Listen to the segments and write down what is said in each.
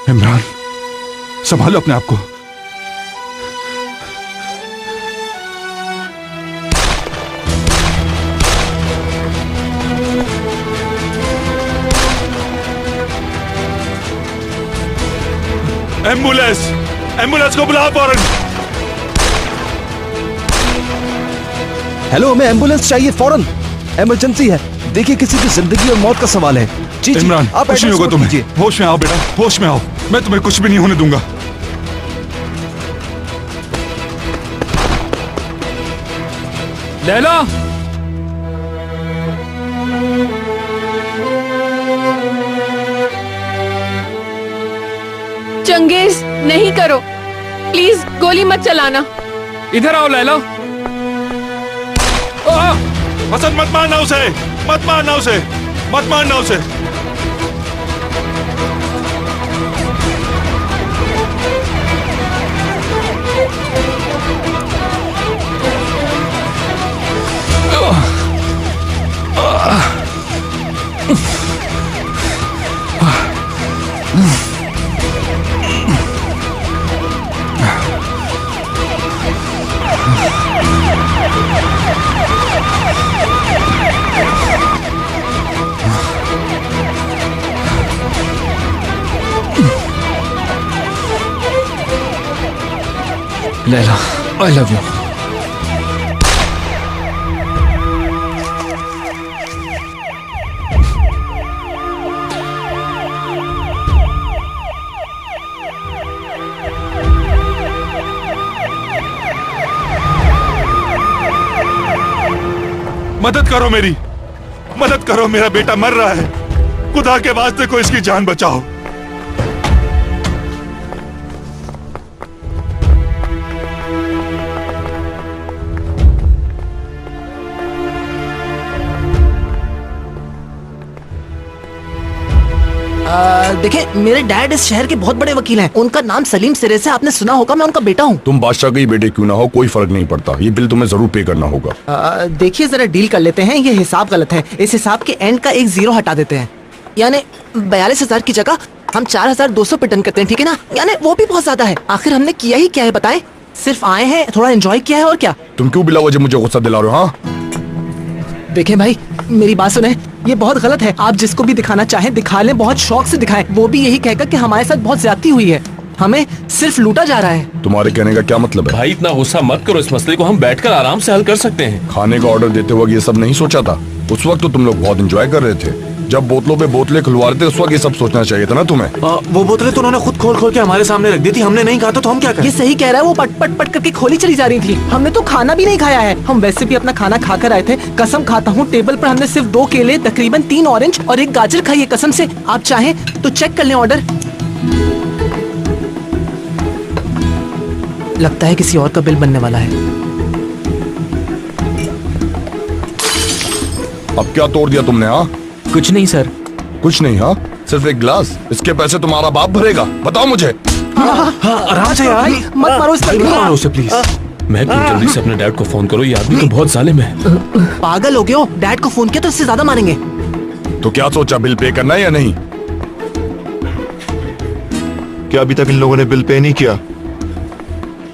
इमरान, संभालो अपने आप को। एम्बुलेंस, एम्बुलेंस को बुलाओ फौरन। हेलो, हमें एम्बुलेंस चाहिए फौरन, इमरजेंसी है। देखिए, किसी की जिंदगी और मौत का सवाल है। जी जी, इमरान, आप कुछ नहीं होगा तुम्हें। होश में आओ बेटा, होश में आओ। मैं तुम्हें कुछ भी नहीं होने दूंगा। लैला, चंगेज, नहीं करो प्लीज, गोली मत चलाना। इधर आओ लैला। हसन, मत मारना उसे, मत मारना उसे, मत मारना उसे। Laila, I love you. मदद करो मेरी, मदद करो, मेरा बेटा मर रहा है। खुदा के वास्ते को इसकी जान बचाओ। देखिए, मेरे डैड इस शहर के बहुत बड़े वकील हैं। उनका नाम सलीम सिरे से आपने सुना होगा, मैं उनका बेटा हूँ। तुम बादशाह के ही बेटे क्यों ना हो, कोई फर्क नहीं पड़ता। ये बिल तुम्हें जरूर पे करना होगा। देखिए, जरा डील कर लेते हैं। ये हिसाब गलत है। इस हिसाब के एंड का एक जीरो हटा देते हैं। यानी 42,000 की जगह हम 4,200 पे डन करते हैं, ठीक है ना? यानी वो भी बहुत ज्यादा है। आखिर हमने किया ही क्या है बताएं? सिर्फ आए हैं, थोड़ा एंजॉय किया है, और क्या। तुम क्यों बिला वजह मुझे गुस्सा दिला रहे हो? हाँ, देखें भाई, मेरी बात सुने, ये बहुत गलत है। आप जिसको भी दिखाना चाहें दिखा लें, बहुत शौक से दिखाएं। वो भी यही कहकर कि हमारे साथ बहुत ज्यादती हुई है, हमें सिर्फ लूटा जा रहा है। तुम्हारे कहने का क्या मतलब है? भाई, इतना गुस्सा मत करो। इस मसले को हम बैठकर आराम से हल कर सकते हैं। खाने का ऑर्डर देते वक्त ये सब नहीं सोचा था? उस वक्त तो तुम लोग बहुत एंजॉय कर रहे थे। जब बोतलों पे बोतलें खुलवा रहे थे उस वक्त ये सब सोचना चाहिए था ना तुम्हें। वो बोतलें तो उन्होंने खुद खोल खोल के हमारे सामने रख दी थी। हमने नहीं कहा तो हम क्या करें? ये सही कह रहा है, वो पट पट पट करके खोली चली जा रही थी। हमने तो खाना भी नहीं खाया है। हम वैसे भी अपना खाना खाकर आए थे। कसम खाता हूँ, टेबल पर हमने सिर्फ 2 केले, तकरीबन 3 ऑरेंज और 1 गाजर खाई है, कसम से। आप चाहें तो चेक कर लें ऑर्डर। लगता है किसी और का बिल बनने वाला है। अब क्या तोड़ दिया तुमने? हाँ, कुछ नहीं सर। कुछ नहीं? हाँ, सिर्फ एक गिलास। इसके पैसे तुम्हारा बाप भरेगा? बताओ मुझे। आराम से यार, मत मारो इस मत मारो उसे प्लीज। मैं जल्दी से अपने डैड को फोन करो। ये आदमी तो बहुत जालिम है। पागल हो गए हो? डैड को फोन किया तो इससे ज्यादा मारेंगे। तो क्या सोचा, बिल पे करना है या नहीं? क्या अभी तक इन लोगों ने बिल पे नहीं किया?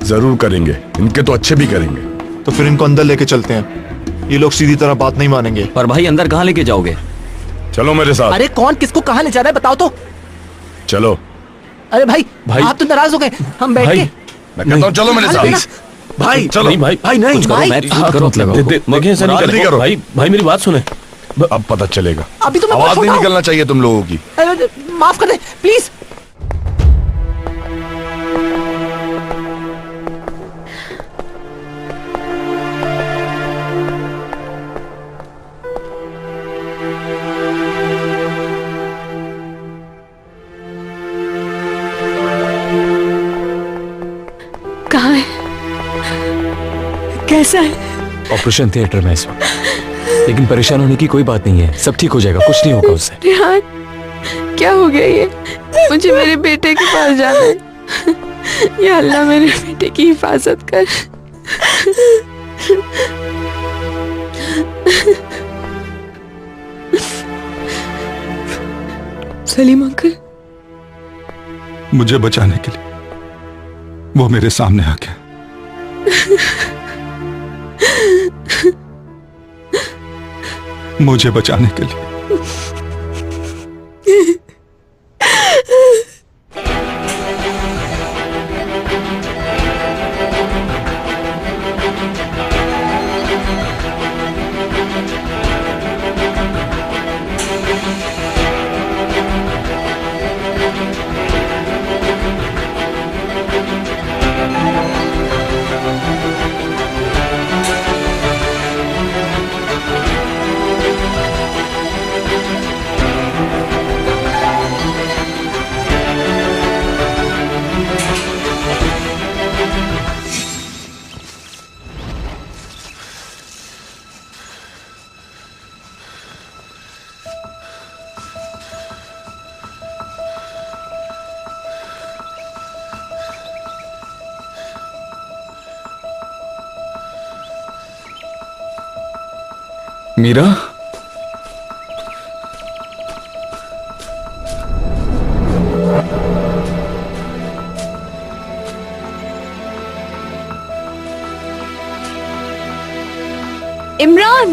जरूर करेंगे, इनके तो अच्छे भी करेंगे। तो फिर इनको अंदर लेके चलते हैं। ये लोग सीधी तरह बात नहीं मानेंगे। पर भाई, अंदर कहाँ लेके जाओगे? चलो मेरे साथ। अरे कौन किसको कहाँ ले जा रहा है बताओ तो। चलो। अरे भाई, भाई, आप तो नाराज हो गए। हम बैठ के मैं कहता हूँ चलो मेरे साथ। भाई चलो। नहीं भाई, भाई नहीं। कुछ करो, मैं हाथ करो मत लगाओ। देखिए, ऐसा नहीं मुराद नहीं करो करो। भाई। भाई मेरी बात सुने। अब पता चलेगा। अभी तो मैं आवाज नहीं छोटा हूं। निकलना चाहिए तुम लोगों की। अरे, माफ कर दे प्लीज। कहाँ है? कैसा है? ऑपरेशन थिएटर में इस वक्त, लेकिन परेशान होने की कोई बात नहीं है। सब ठीक हो जाएगा, कुछ नहीं होगा उससे। रेहान, क्या हो गया ये? मुझे मेरे बेटे के पास जाना है। या अल्लाह, मेरे बेटे की हिफाजत कर। सलीम अंकल, मुझे बचाने के लिए वो मेरे सामने आ गया। मुझे बचाने के लिए। मीरा, इमरान।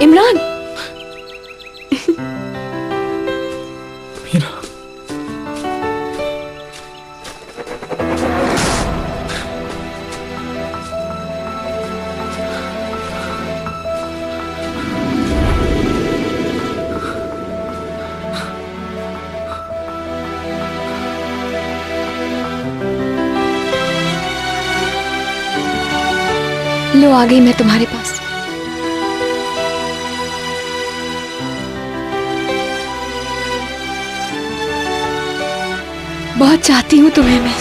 इमरान, मीरा, लो आ गई मैं तुम्हारे पास। बहुत चाहती हूँ तुम्हें मैं।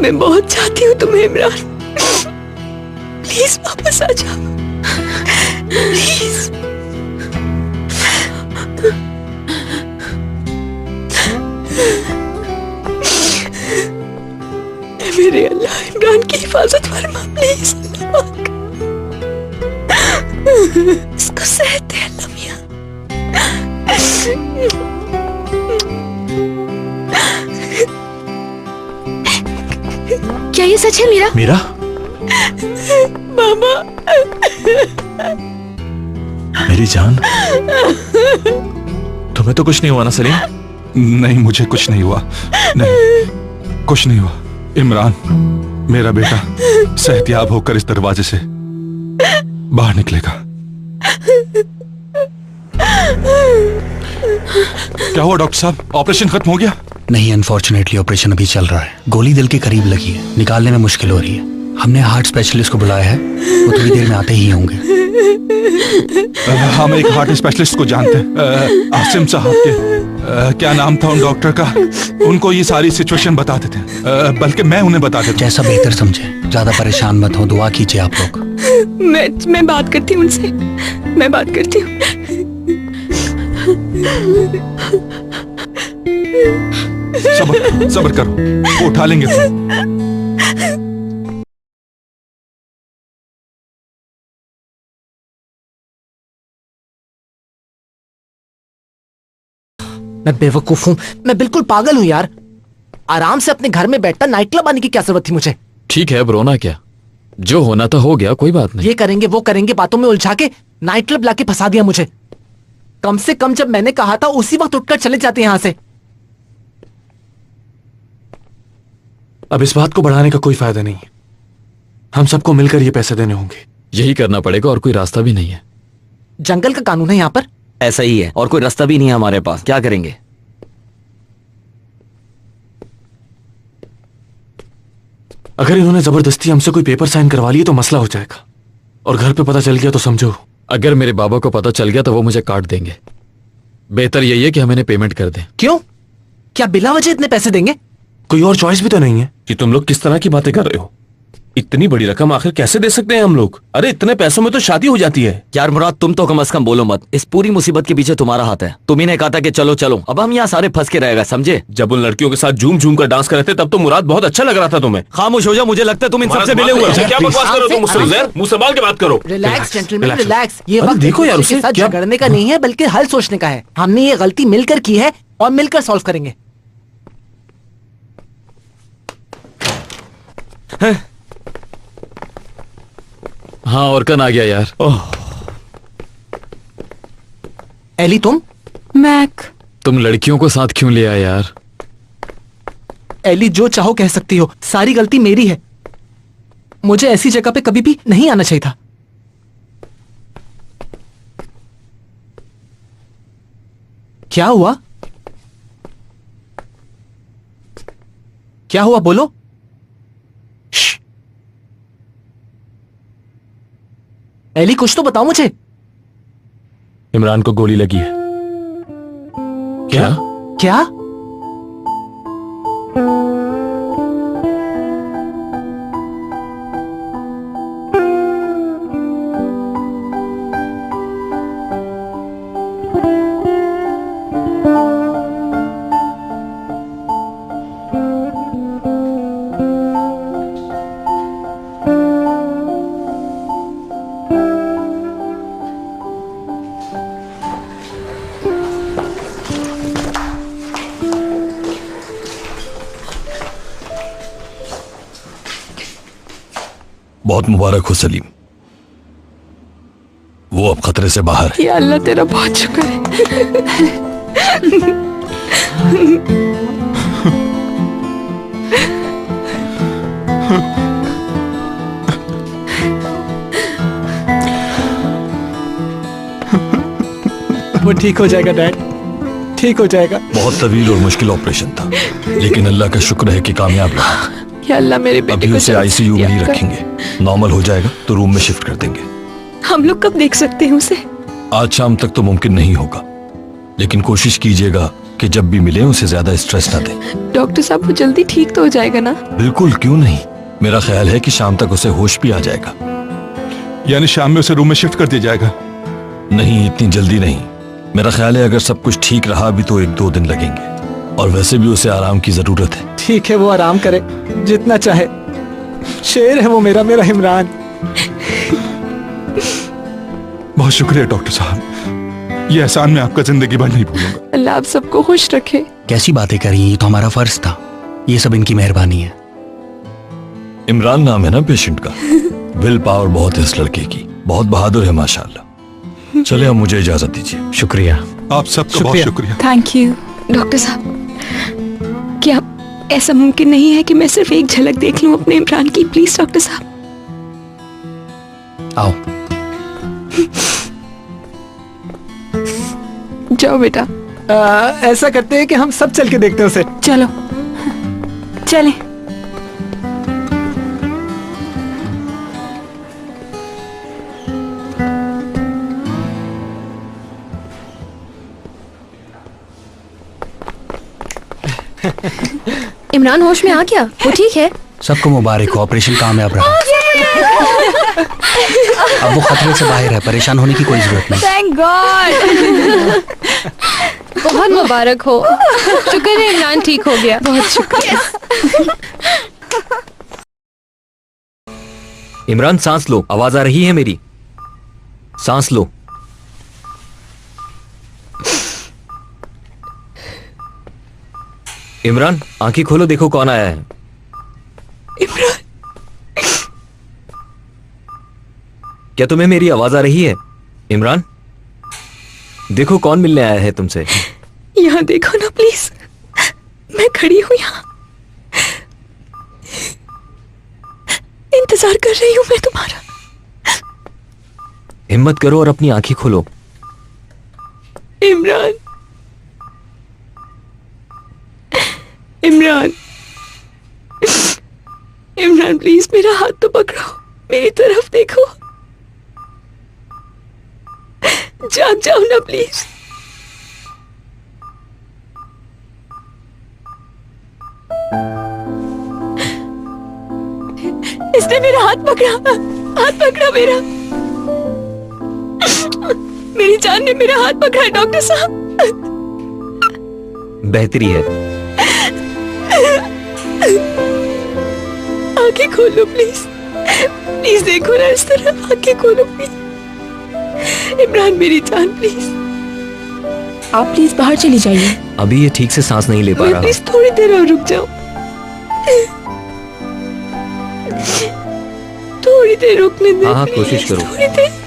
मैं बहुत चाहती हूँ तुम्हें इमरान। प्लीज वापस आ जाओ, प्लीज। मेरे अल्लाह, इमरान की हिफाजत फरमा प्लीज। इसको सेहत दे अल्लाह मियां। क्या ये सच है मीरा? मीरा, मामा, मेरी जान, तुम्हें तो कुछ नहीं हुआ ना सलीम? नहीं, मुझे कुछ नहीं हुआ। नहीं, कुछ नहीं हुआ। इमरान, मेरा बेटा सेहतयाब होकर इस दरवाजे से बाहर निकलेगा। क्या हुआ डॉक्टर साहब, ऑपरेशन खत्म हो गया? नहीं, अनफॉर्चुनेटली ऑपरेशन अभी चल रहा है। गोली दिल के करीब लगी है, निकालने में मुश्किल हो रही है। हमने हार्ट स्पेशलिस्ट को बुलाया है, वो थोड़ी देर में आते ही होंगे। हम एक हार्ट स्पेशलिस्ट को जानते हैं, आसिम साहब के। क्या नाम था उन डॉक्टर का? उनको ये सारी सिचुएशन बता देते हैं, बल्कि मैं उन्हें बता देता हूं। जैसा बेहतर समझे, ज्यादा परेशान मत हो, दुआ कीजिए आप लोग। मैं बात करती हूँ उनसे, मैं बात करती हूँ। सब्र करो, वो उठा लेंगे। मैं बेवकूफ हूँ, मैं बिल्कुल पागल हूँ यार। आराम से अपने घर में बैठता नाइट क्लब आने की क्या जरूरत थी मुझे? ठीक है, अब रोना क्या? जो होना था हो गया, कोई बात नहीं। ये करेंगे वो करेंगे बातों में उलझा के नाइट क्लब लाके फंसा दिया मुझे। कम से कम जब मैंने कहा था उसी वक्त उठकर चले जाते यहां से। अब इस बात को बढ़ाने का कोई फायदा नहीं है। हम सबको मिलकर ये पैसे देने होंगे। यही करना पड़ेगा, और कोई रास्ता भी नहीं है। जंगल का कानून है यहाँ पर। ऐसा ही है, और कोई रास्ता भी नहीं है हमारे पास। क्या करेंगे? अगर इन्होंने जबरदस्ती हमसे कोई पेपर साइन करवा लिए तो मसला हो जाएगा, और घर पे पता चल गया तो समझो अगर मेरे बाबा को पता चल गया तो वो मुझे काट देंगे। बेहतर यही है कि हम इन्हें पेमेंट कर दें। क्यों? क्या बिला वजह इतने पैसे देंगे? कोई और चॉइस भी तो नहीं है। कि तुम लोग किस तरह की बातें कर रहे हो? इतनी बड़ी रकम आखिर कैसे दे सकते हैं हम लोग? अरे इतने पैसों में तो शादी हो जाती है। यार मुराद, तुम तो कम से कम बोलो मत। इस पूरी मुसीबत के पीछे तुम्हारा हाथ है। तुम ही ने कहा था कि चलो चलो, अब हम यहाँ सारे फंस के रहेगा, समझे? जब उन लड़कियों के साथ झूम झूम कर डांस कर रहे थे तब तो मुराद बहुत अच्छा लग रहा था तुम्हें। खामोश हो जाओ, मुझे लगता है तुम इन सबसे मिले हुए हो। क्या बकवास करो तुम मुझसे? उज़ैर, मुंह संभाल के बात करो। Relax gentleman, relax. ये अरे वक्त देखो यार, एक दूसरे उसे के साथ क्या- झगड़ने का नहीं है बल्कि हल सोचने का है। हमने ये गलती मिलकर की है और मिलकर सॉल्व करेंगे। हाँ, और कन आ गया यार। एली, तुम? मैक, तुम लड़कियों को साथ क्यों ले आए यार? एली, जो चाहो कह सकती हो, सारी गलती मेरी है। मुझे ऐसी जगह पे कभी भी नहीं आना चाहिए था। क्या हुआ? क्या हुआ, बोलो। श्श। एली, कुछ तो बताओ मुझे। इमरान को गोली लगी है। क्या? क्या? बहुत मुबारक हो सलीम, वो अब खतरे से बाहर है। या अल्लाह तेरा बहुत शुक्र है। वो ठीक हो जाएगा डैड, ठीक हो जाएगा। बहुत तवील और मुश्किल ऑपरेशन था, लेकिन अल्लाह का शुक्र है कि कामयाब रहा। या अल्लाह मेरे बेटे अभी को उसे जल्द आईसीयू में ही सेहत कर। रखेंगे। नॉर्मल हो जाएगा तो रूम में शिफ्ट कर देंगे। हम लोग कब देख सकते हैं उसे? आज शाम तक तो मुमकिन नहीं होगा, लेकिन कोशिश कीजिएगा कि जब भी मिले उसे ज्यादा स्ट्रेस ना दें। डॉक्टर साहब, वो जल्दी ठीक तो हो जाएगा ना? बिल्कुल, क्यों नहीं। मेरा ख्याल है कि शाम तक उसे होश भी आ जाएगा। यानी शाम में उसे रूम में शिफ्ट कर दिया जाएगा? नहीं, इतनी जल्दी नहीं। मेरा ख्याल है अगर सब कुछ ठीक रहा भी तो 1-2 दिन लगेंगे, और वैसे भी उसे आराम की जरूरत है। ठीक है, वो आराम करे जितना चाहे। शेर है वो, मेरा इमरान। बहुत शुक्रिया डॉक्टर साहब, ये एहसान मैं आपका जिंदगी भर नहीं भूलूंगा। अल्लाह आप सबको खुश रखे। कैसी बातें करी, ये तो हमारा फर्ज था। ये सब इनकी मेहरबानी है। इमरान नाम है ना पेशेंट का। विल पावर बहुत है इस लड़के की, बहुत बहादुर है माशाल्लाह। चले, अब मुझे इजाजत दीजिए। शुक्रिया। आप सबका बहुत शुक्रिया। थैंक यू डॉक्टर साहब। क्या ऐसा मुमकिन नहीं है कि मैं सिर्फ एक झलक देख लूं अपने इमरान की? प्लीज डॉक्टर साहब। आओ। जाओ बेटा। ऐसा करते हैं कि हम सब चल के देखते हैं उसे। चलो चलें। इमरान होश में आ गया, वो ठीक है? सबको मुबारक हो, ऑपरेशन कामयाब रहा। अब वो खतरे से बाहर है, परेशान होने की कोई जरूरत नहीं। Thank God. बहुत मुबारक हो। शुक्र है इमरान ठीक हो गया। बहुत शुक्रिया। इमरान, सांस लो, आवाज आ रही है मेरी? सांस लो। इमरान, आंखें खोलो, देखो कौन आया है। इमरान, क्या तुम्हें मेरी आवाज आ रही है? इमरान, देखो कौन मिलने आया है तुमसे। यहाँ देखो ना प्लीज, मैं खड़ी हूँ यहाँ, इंतजार कर रही हूँ मैं तुम्हारा। हिम्मत करो और अपनी आंखें खोलो। इमरान, इमरान, इमरान प्लीज मेरा हाथ तो पकड़ो, मेरी तरफ देखो। जाग जाओ ना प्लीज। इसने मेरा हाथ पकड़ा मेरा। मेरी जान ने मेरा हाथ पकड़ा है डॉक्टर साहब। बेहतरी है। आंखें खोलो प्लीज, प्लीज देखो ना इस तरह, आंखें खोलो प्लीज। इमरान मेरी जान प्लीज, आप प्लीज बाहर चली जाइए। अभी ये ठीक से सांस नहीं ले पा रहा। प्लीज थोड़ी देर और रुक जाओ, थोड़ी देर रुकने दे। हाँ कोशिश करो। थोड़ी देर।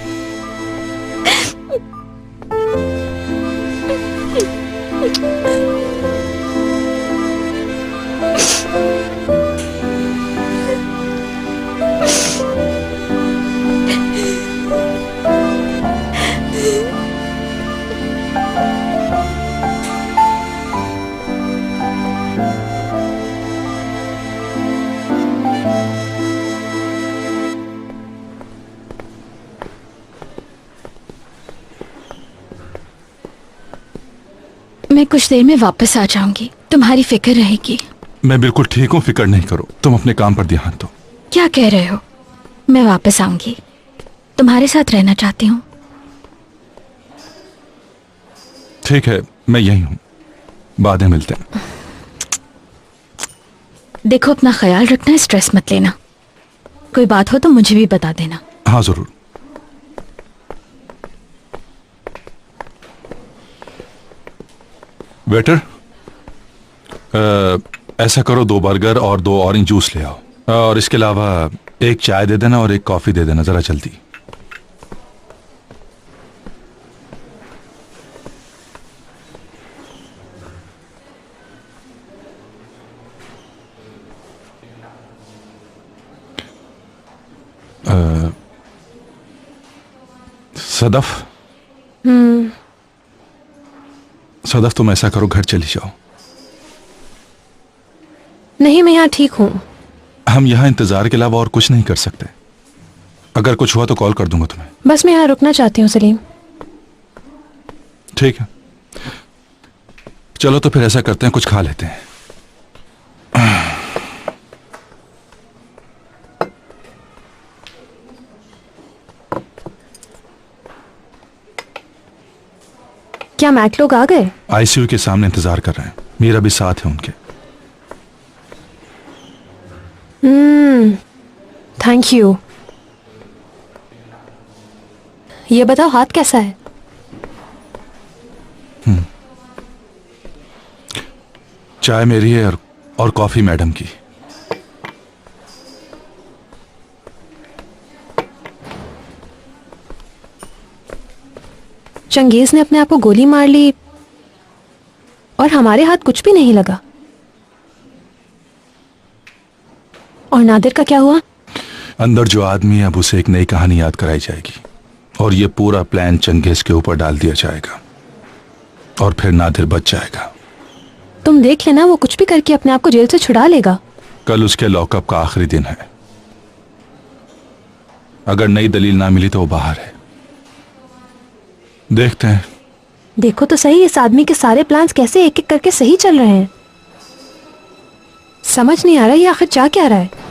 मैं कुछ देर में वापस आ जाऊंगी, तुम्हारी फिक्र रहेगी। मैं बिल्कुल ठीक हूँ, फिक्र नहीं करो, तुम अपने काम पर ध्यान दो। क्या कह रहे हो? मैं वापस आऊंगी, तुम्हारे साथ रहना चाहती हूँ। ठीक है, मैं यही हूँ, बाद में मिलते हैं। देखो अपना ख्याल रखना, स्ट्रेस मत लेना। कोई बात हो तो मुझे भी बता देना। हाँ जरूर। वेटर, ऐसा करो 2 बर्गर और 2 ऑरेंज जूस ले आओ, और इसके अलावा 1 चाय दे देना और 1 कॉफी दे देना, जरा जल्दी। सदफ, सदफ तुम ऐसा करो, घर चली जाओ। नहीं, मैं यहाँ ठीक हूँ। हम यहाँ इंतजार के अलावा और कुछ नहीं कर सकते। अगर कुछ हुआ तो कॉल कर दूंगा तुम्हें। बस मैं यहाँ रुकना चाहती हूँ सलीम। ठीक है, चलो तो फिर ऐसा करते हैं, कुछ खा लेते हैं। क्या मैक लोग आ गए? आईसीयू के सामने इंतजार कर रहे हैं, मेरा भी साथ है उनके। Thank you. ये बताओ हाथ कैसा है? चाय मेरी है और कॉफी मैडम की। चंगेज ने अपने आप को गोली मार ली और हमारे हाथ कुछ भी नहीं लगा। और नादिर का क्या हुआ? अंदर जो आदमी है, अब उसे एक नई कहानी याद कराई जाएगी और ये पूरा प्लान चंगेज के ऊपर डाल दिया जाएगा और फिर नादिर बच जाएगा। तुम देख लेना, वो कुछ भी करके अपने आप को जेल से छुड़ा लेगा। कल उसके लॉकअप का आखिरी दिन है। अगर नई दलील ना मिली तो वो बाहर है। देखते हैं। देखो तो सही, इस आदमी के सारे प्लान्स कैसे एक एक करके सही चल रहे हैं। समझ नहीं आ रहा ये आखिर चाह क्या रहा है।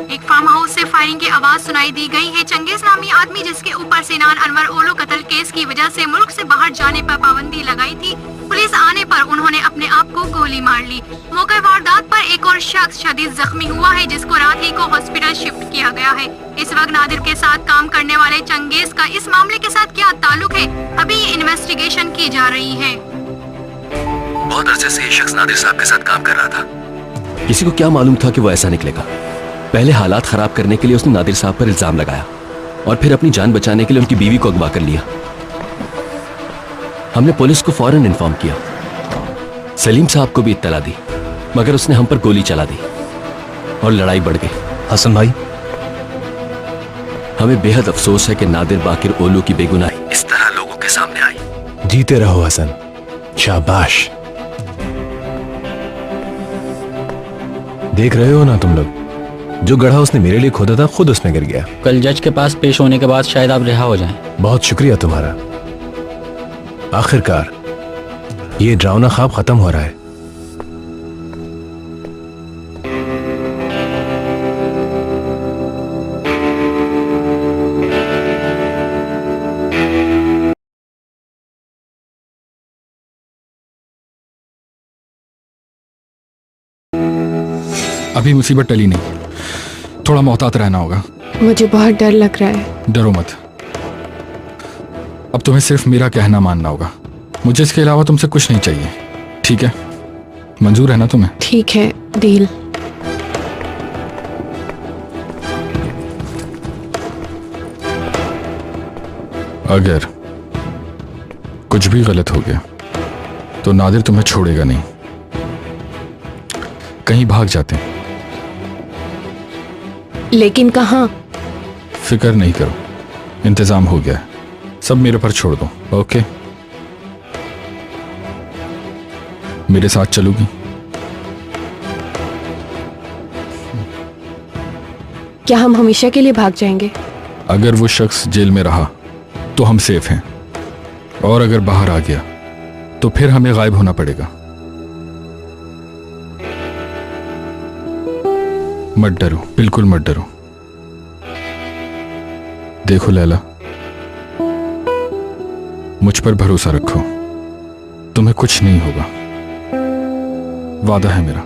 एक फार्म हाउस से फायरिंग की आवाज सुनाई दी गई है। चंगेज नामी आदमी, जिसके ऊपर सिनान अनवर ओलो कत्ल केस की वजह से मुल्क से बाहर जाने पर पाबंदी लगाई थी, पुलिस आने पर उन्होंने अपने आप को गोली मार ली। मौके वारदात पर एक और शख्स शदीद जख्मी हुआ है, जिसको रात ही को हॉस्पिटल शिफ्ट किया गया है। इस वक्त नादिर के साथ काम करने वाले चंगेज का इस मामले के साथ क्या ताल्लुक है, अभी ये इन्वेस्टिगेशन की जा रही है। बहुत अरसे से ये शख्स नादिर साहब के साथ काम कर रहा था। किसी को क्या मालूम था कि वो ऐसा निकलेगा। पहले हालात खराब करने के लिए उसने नादिर साहब पर इल्जाम लगाया और फिर अपनी जान बचाने के लिए उनकी बीवी को अगवा कर लिया। हमने पुलिस को फौरन इन्फॉर्म किया, सलीम साहब को भी इत्तला दी, मगर उसने हम पर गोली चला दी और लड़ाई बढ़ गई। हसन भाई, हमें बेहद अफसोस है कि नादिर बाकिर ओलू की बेगुनाही इस तरह लोगों के सामने आई। जीते रहो हसन, शाबाश। देख रहे हो ना तुम लोग, जो गड्ढा उसने मेरे लिए खोदा था खुद उसमें गिर गया। कल जज के पास पेश होने के बाद शायद आप रिहा हो जाएं। बहुत शुक्रिया तुम्हारा। आखिरकार ये डरावना ख्वाब खत्म हो रहा है। अभी मुसीबत टली नहीं, थोड़ा मोहतात रहना होगा। मुझे बहुत डर लग रहा है। डरो मत, अब तुम्हें सिर्फ मेरा कहना मानना होगा। मुझे इसके अलावा तुमसे कुछ नहीं चाहिए, ठीक है? मंजूर है ना तुम्हें? ठीक है, डील। अगर कुछ भी गलत हो गया तो नादिर तुम्हें छोड़ेगा नहीं, कहीं भाग जाते हैं। लेकिन कहाँ? फिक्र नहीं करो, इंतजाम हो गया है, सब मेरे पर छोड़ दो। ओके, मेरे साथ चलोगी? क्या हम हमेशा के लिए भाग जाएंगे? अगर वो शख्स जेल में रहा तो हम सेफ हैं, और अगर बाहर आ गया तो फिर हमें गायब होना पड़ेगा। मत डरो, बिल्कुल मत डरो। देखो लैला, मुझ पर भरोसा रखो, तुम्हें कुछ नहीं होगा, वादा है मेरा।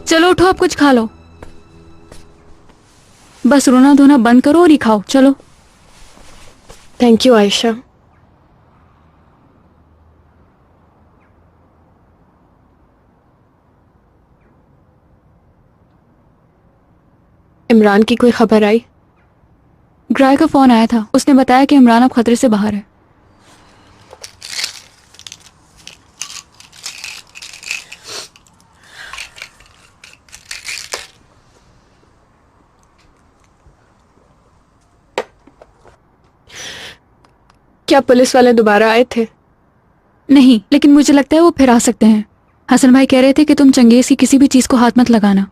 चलो उठो, अब कुछ खा लो। बस रोना धोना बंद करो और ही खाओ। चलो। Thank you Ayesha. इमरान की कोई खबर आई? ग्राय का फोन आया था, उसने बताया कि इमरान अब खतरे से बाहर है। क्या पुलिस वाले दोबारा आए थे? नहीं, लेकिन मुझे लगता है वो फिर आ सकते हैं। हसन भाई कह रहे थे कि तुम चंगेज की किसी भी चीज को हाथ मत लगाना।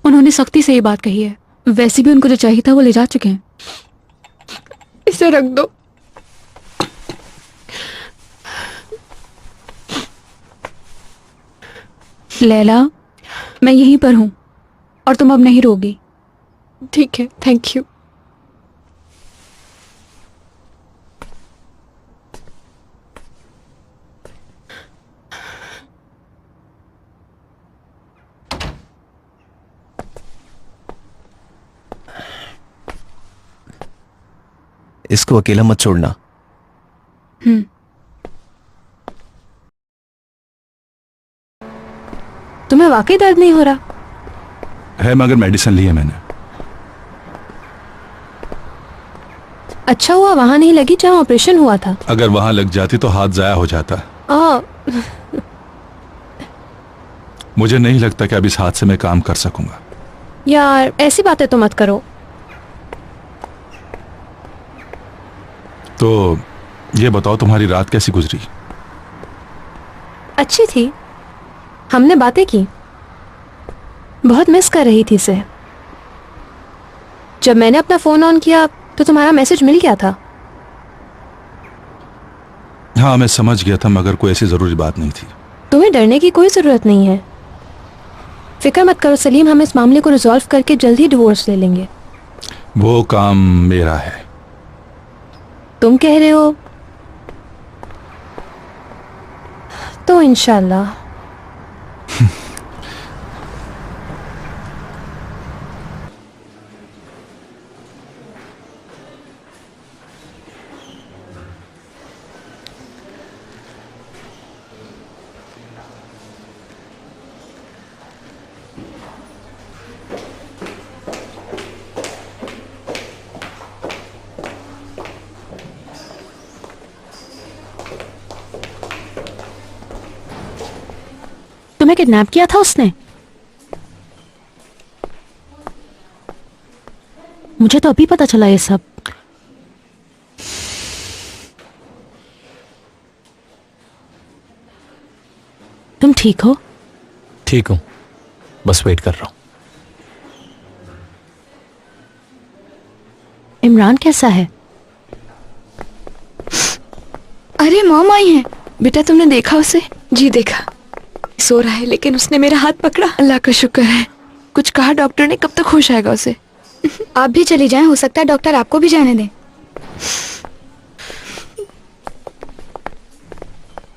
उन्होंने सख्ती से ये बात कही है। वैसे भी उनको जो चाहिए था वो ले जा चुके हैं। इसे रख दो। लैला, मैं यहीं पर हूं और तुम अब नहीं रोगी। ठीक है, थैंक यू। इसको अकेला मत छोड़ना। तुम्हें वाकई दर्द नहीं हो रहा? है, मगर मेडिसिन ली है मैंने। अच्छा हुआ वहां नहीं लगी जहां ऑपरेशन हुआ था। अगर वहां लग जाती तो हाथ जाया हो जाता। मुझे नहीं लगता कि अब इस हाथ से मैं काम कर सकूंगा। यार ऐसी बातें तो मत करो। तो ये बताओ, तुम्हारी रात कैसी गुजरी? अच्छी थी, हमने बातें की। बहुत मिस कर रही थी इसे। जब मैंने अपना फोन ऑन किया तो तुम्हारा मैसेज मिल गया था। हाँ, मैं समझ गया था, मगर कोई ऐसी जरूरी बात नहीं थी। तुम्हें डरने की कोई जरूरत नहीं है। फिक्र मत करो सलीम, हम इस मामले को रिजॉल्व करके जल्द ही डिवोर्स ले लेंगे। वो काम मेरा है। तुम कह रहे हो तो इंशाल्लाह। तुम्हें किडनैप किया था उसने? मुझे तो अभी पता चला ये सब। ठीक हो? ठीक हूँ, बस वेट कर रहा हूँ। इमरान कैसा है? अरे मॉम आई हैं। बेटा तुमने देखा उसे? जी देखा, सो रहा है लेकिन उसने मेरा हाथ पकड़ा। अल्लाह का शुक्र है। कुछ कहा डॉक्टर ने? कब तक होश आएगा उसे? आप भी चली जाएं, हो सकता है डॉक्टर आपको भी जाने दें।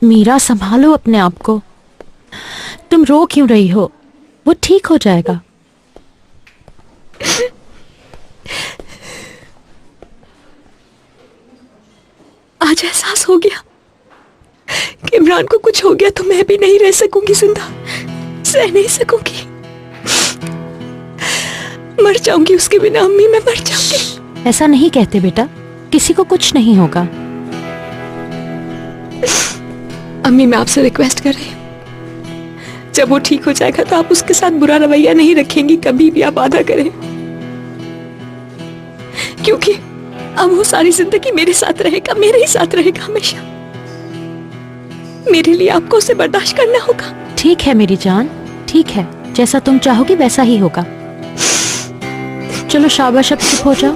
मीरा संभालो अपने आप को, तुम रो क्यों रही हो? वो ठीक हो जाएगा। आज एहसास हो गया कि इमरान को कुछ हो गया तो मैं भी नहीं रह सकूंगी जिंदा, सह नहीं सकूंगी, मर जाऊंगी उसके बिना। अम्मी मैं मर जाऊंगी। ऐसा नहीं कहते बेटा, किसी को कुछ नहीं होगा। अम्मी मैं आपसे रिक्वेस्ट कर रही हूँ, जब वो ठीक हो जाएगा तो आप उसके साथ बुरा रवैया नहीं रखेंगी, कभी भी आप वादा करें, क्योंकि अब वो सारी जिंदगी मेरे साथ रहेगा, मेरे ही साथ रहेगा हमेशा। मेरे लिए आपको उसे बर्दाश्त करना होगा। ठीक है मेरी जान, ठीक है, जैसा तुम चाहोगी वैसा ही होगा। चलो शाबाश, अब चुप हो जाओ।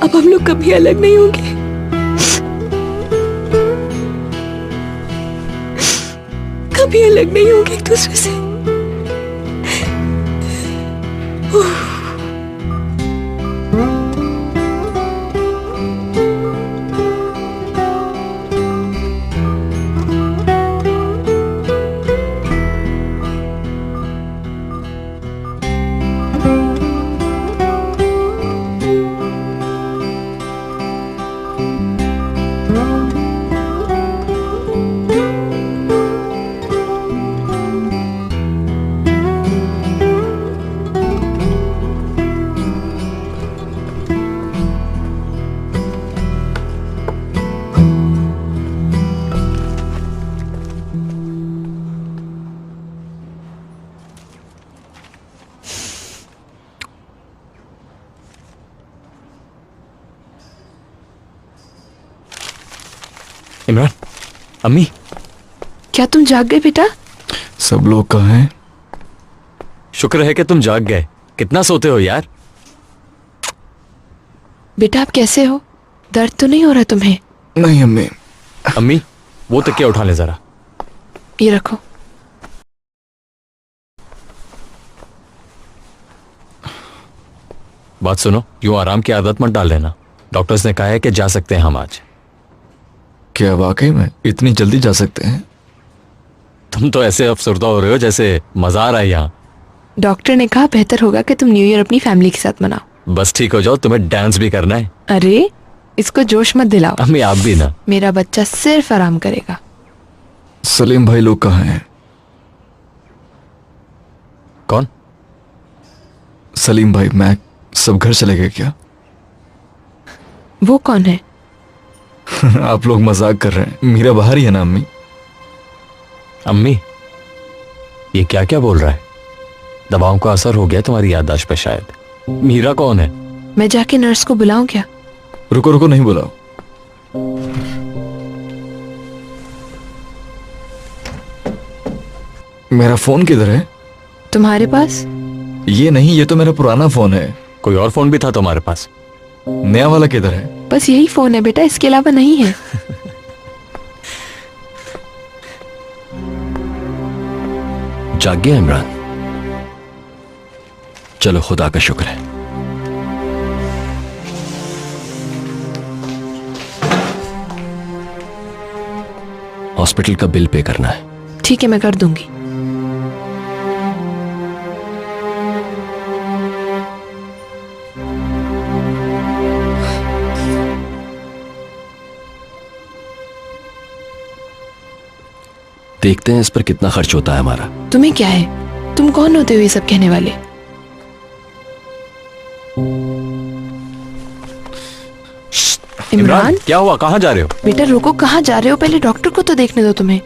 अब हम लोग कभी अलग नहीं होंगे। कभी अलग नहीं होंगे एक दूसरे से। इमरान, अम्मी, क्या तुम जाग गए बेटा? सब लोग कहाँ हैं? शुक्र है कि तुम जाग गए। कितना सोते हो यार? बेटा आप कैसे हो? दर्द तो नहीं हो रहा तुम्हें? नहीं अम्मी। अम्मी, वो तकिया उठा ले जरा। ये रखो। बात सुनो, यूं आराम की आदत मत डाल लेना। डॉक्टर्स ने कहा है कि जा सकते हैं हम आज। क्या वाकई में इतनी जल्दी जा सकते हैं? तुम तो ऐसे अफसरदा हो रहे हो जैसे मजा आ रहा है यहाँ। डॉक्टर ने कहा बेहतर होगा कि तुम न्यू ईयर अपनी फैमिली के साथ मनाओ। बस ठीक हो जाओ, तुम्हें डांस भी करना है। अरे इसको जोश मत दिलाओ। अम्मी आप भी ना। मेरा बच्चा सिर्फ आराम करेगा। सलीम भाई लोग कहाँ हैं? कौन? सलीम भाई, मैं सब घर चले गए क्या? वो कौन है? आप लोग मजाक कर रहे हैं। मीरा बाहर ही है ना अम्मी? अम्मी, ये क्या क्या बोल रहा है? दवाओं का असर हो गया तुम्हारी याददाश्त पे शायद। मीरा कौन है? मैं जाके नर्स को बुलाऊं क्या? रुको रुको, नहीं बुलाओ। मेरा फोन किधर है? तुम्हारे पास? ये नहीं, ये तो मेरा पुराना फोन है। कोई और फोन भी था तुम्हारे पास? नया वाला किधर है? बस यही फोन है बेटा, इसके अलावा नहीं है। जाग गया इमरान? चलो खुदा का शुक्र है। हॉस्पिटल का बिल पे करना है। ठीक है, मैं कर दूंगी। देखते हैं इस पर कितना खर्च होता है हमारा। तुम्हें क्या है? तुम कौन होते हो ये सब कहने वाले? इमरान, क्या हुआ? कहाँ जा रहे हो? बेटा रुको, कहाँ जा रहे हो? पहले डॉक्टर को तो देखने दो तुम्हें।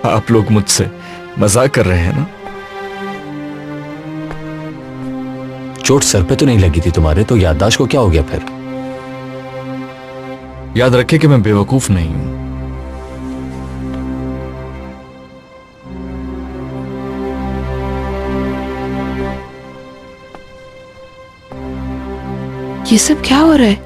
आप लोग मुझसे मजाक कर रहे हैं ना? चोट सर पे तो नहीं लगी थी तुम्हारे, तो याददाश्त को क्या हो गया फिर? याद रखे कि मैं बेवकूफ नहीं हूं। ये सब क्या हो रहा है?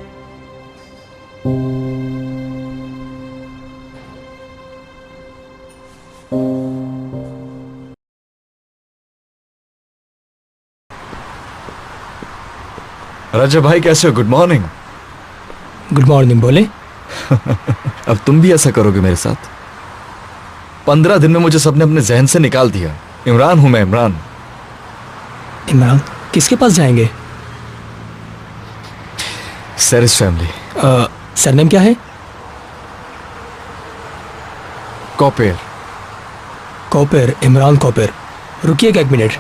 राजा भाई कैसे हो? Good morning. गुड मॉर्निंग बोले। अब तुम भी ऐसा करोगे मेरे साथ? 15 दिन में मुझे सबने अपने जहन से निकाल दिया। इमरान हूं मैं, इमरान। इमरान किसके पास जाएंगे? सेरिस फैमिली। सरनेम क्या है? कॉपेर। कॉपेर, इमरान कॉपेर। रुकिएगा 1 मिनट।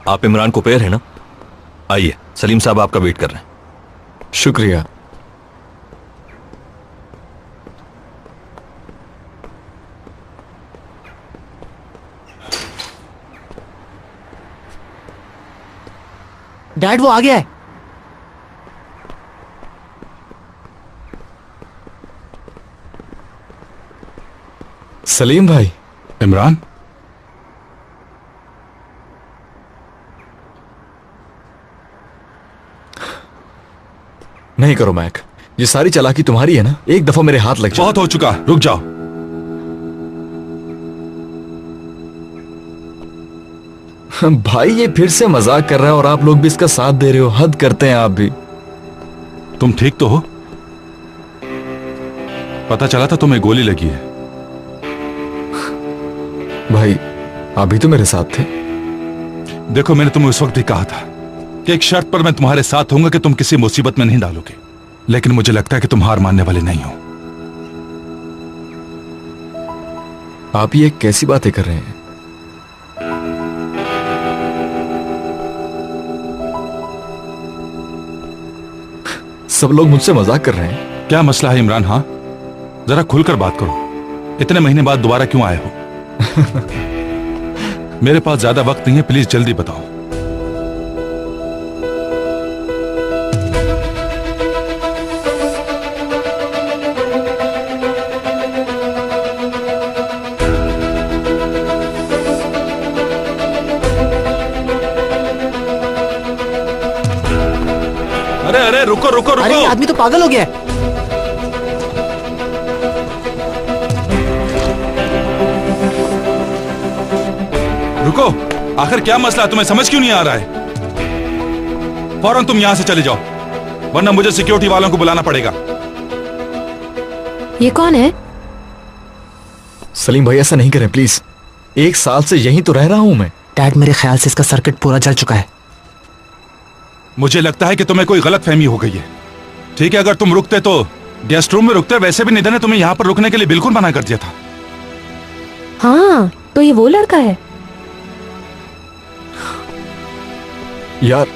आप इमरान कुपेर हैं ना? आइए, सलीम साहब आपका वेट कर रहे हैं। शुक्रिया। डैड वो आ गया है। सलीम भाई। इमरान, नहीं करो मैक, ये सारी चालाकी तुम्हारी है ना। एक दफा मेरे हाथ लग जाए। बहुत हो चुका, रुक जाओ। भाई ये फिर से मजाक कर रहा है और आप लोग भी इसका साथ दे रहे हो। हद करते हैं आप भी। तुम ठीक तो हो? पता चला था तुम्हें गोली लगी है। भाई आप भी तो मेरे साथ थे। देखो, मैंने तुम्हें उस वक्त भी कहा था कि एक शर्त पर मैं तुम्हारे साथ होऊंगा कि तुम किसी मुसीबत में नहीं डालोगे, लेकिन मुझे लगता है कि तुम हार मानने वाले नहीं हो। आप ये कैसी बातें कर रहे हैं? सब लोग मुझसे मजाक कर रहे हैं। क्या मसला है इमरान? हाँ, जरा खुलकर बात करो। इतने महीने बाद दोबारा क्यों आए हो? मेरे पास ज्यादा वक्त नहीं है, प्लीज जल्दी बताओ। अरे अरे रुको रुको रुको। अरे ये आदमी तो पागल हो गया है। रुको, आखिर क्या मसला है? तुम्हें समझ क्यों नहीं आ रहा है? फौरन तुम यहां से चले जाओ, वरना मुझे सिक्योरिटी वालों को बुलाना पड़ेगा। ये कौन है? सलीम भाई ऐसा नहीं करें प्लीज। 1 साल से यहीं तो रह रहा हूं मैं। डैड मेरे ख्याल से इसका सर्किट पूरा जल चुका है। मुझे लगता है कि तुम्हें कोई गलतफहमी हो गई है। ठीक है, अगर तुम रुकते तो गेस्ट रूम में रुकते। वैसे भी निधन ने तुम्हें यहां पर रुकने के लिए बिल्कुल मना कर दिया था। हाँ, तो ये वो लड़का है। यार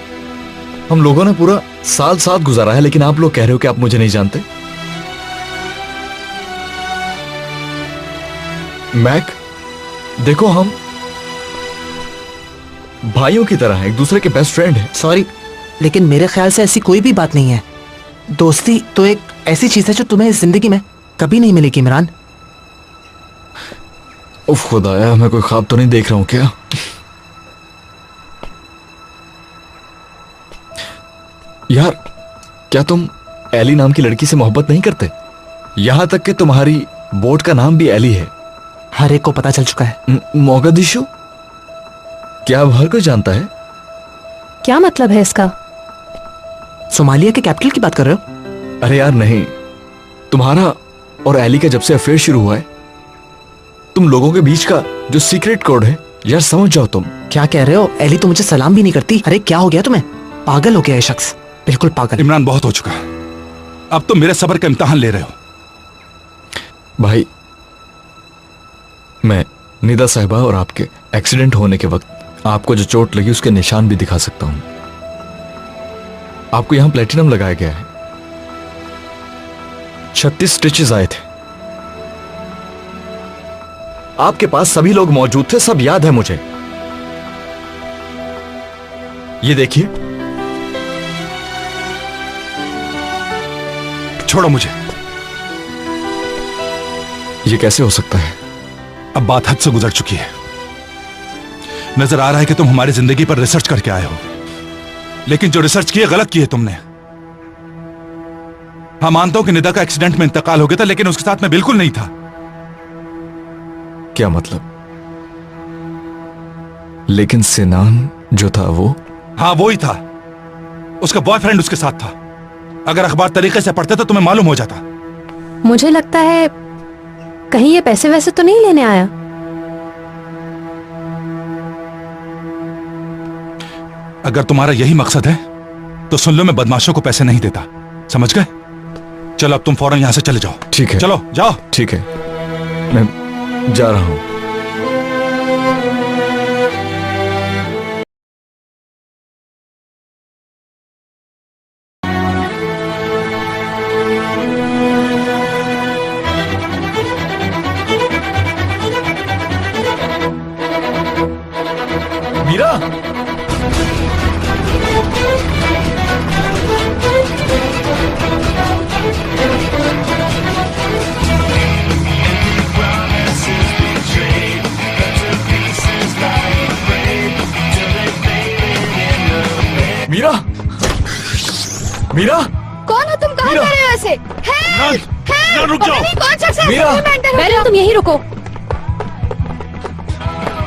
हम लोगों ने पूरा साल साथ गुजारा है, लेकिन आप लोग कह रहे हो कि आप मुझे नहीं जानते। मैक देखो, हम भाइयों की तरह हैं, एक दूसरे के बेस्ट फ्रेंड हैं। सॉरी, लेकिन मेरे ख्याल से ऐसी कोई भी बात नहीं है। दोस्ती तो एक ऐसी चीज है जो तुम्हें इस जिंदगी में कभी नहीं मिलेगी इमरान। उफ खुदाया, मैं कोई ख्वाब तो नहीं देख रहा हूं क्या? यार क्या तुम एली नाम की लड़की से मोहब्बत नहीं करते? यहां तक कि तुम्हारी बोट का नाम भी एली है। हर एक को पता चल चुका है। मोगादिशु? क्या अब हर कोई जानता है? क्या मतलब है इसका? सोमालिया के कैपिटल की बात कर रहे हो? अरे यार नहीं, तुम्हारा और एली का जब से अफेयर शुरू हुआ है, तुम लोगों के बीच का जो सीक्रेट कोड है, यार समझ जाओ तुम। क्या कह रहे हो? एली तो मुझे सलाम भी नहीं करती। अरे क्या हो गया तुम्हें? पागल हो गया ये शख्स, बिल्कुल पागल। इमरान बहुत हो चुका है, अब तुम मेरे सब्र का इम्तिहान ले रहे हो। भाई, मैं निदा साहिबा और आपके एक्सीडेंट होने के वक्त आपको जो चोट लगी उसके निशान भी दिखा सकता हूं। आपको यहां प्लेटिनम लगाया गया है। 36 स्टिचेस आए थे। आपके पास सभी लोग मौजूद थे, सब याद है मुझे। ये देखिए। छोड़ो मुझे। ये कैसे हो सकता है? अब बात हद से गुजर चुकी है। नजर आ रहा है कि तुम हमारी जिंदगी पर रिसर्च करके आए हो, लेकिन जो रिसर्च की है गलत की है तुमने। हाँ, मानता हूं कि निदा का एक्सीडेंट में इंतकाल हो गया था, लेकिन उसके साथ मैं बिल्कुल नहीं था। क्या मतलब? लेकिन सिनान जो था वो? हाँ, वो ही था। उसका बॉयफ्रेंड उसके साथ था। अगर अखबार तरीके से पढ़ते तो तुम्हें मालूम हो जाता। मुझे लगता है कहीं ये पैसे वैसे तो नहीं लेने आया। अगर तुम्हारा यही मकसद है तो सुन लो, मैं बदमाशों को पैसे नहीं देता, समझ गए? चलो अब तुम फौरन यहां से चले जाओ। ठीक है, चलो जाओ। ठीक है, मैं जा रहा हूं। मीरा, मीरा, मीरा, कौन हो तुम? कहाँ जा रहे हो ऐसे? रुक जाओ। कौन शख्स है? मीरा! पहले तुम यही रुको।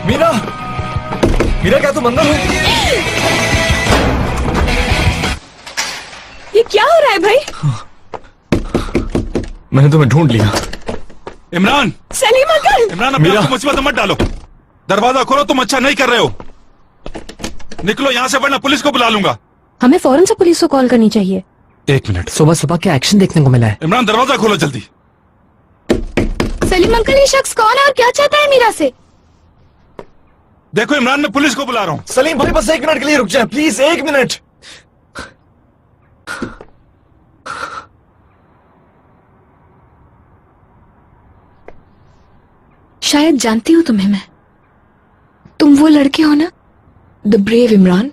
मीरा, मीरा, क्या तुम अंदर हो? ये क्या हो रहा है भाई? मैंने तुम्हें ढूंढ लिया। इमरान! सलीम अंकल! इमरान, अपने आप को मुसीबत में मत डालो। दरवाजा खोलो, तुम अच्छा नहीं कर रहे हो। निकलो यहां से, वरना पुलिस को बुला लूंगा। हमें फौरन से पुलिस को कॉल करनी चाहिए। 1 मिनट। सुबह सुबह क्या एक्शन देखने को मिला है? इमरान, दरवाजा खोलो जल्दी। सलीम अंकल, ये शख्स कौन है और क्या चाहता है मीरा से? देखो इमरान, मैं पुलिस को बुला रहा हूं। सलीम भाई, बस 1 मिनट के लिए रुक जाए प्लीज, 1 मिनट। शायद जानती हूँ तुम्हें मैं। तुम वो लड़के हो ना, द ब्रेव इमरान।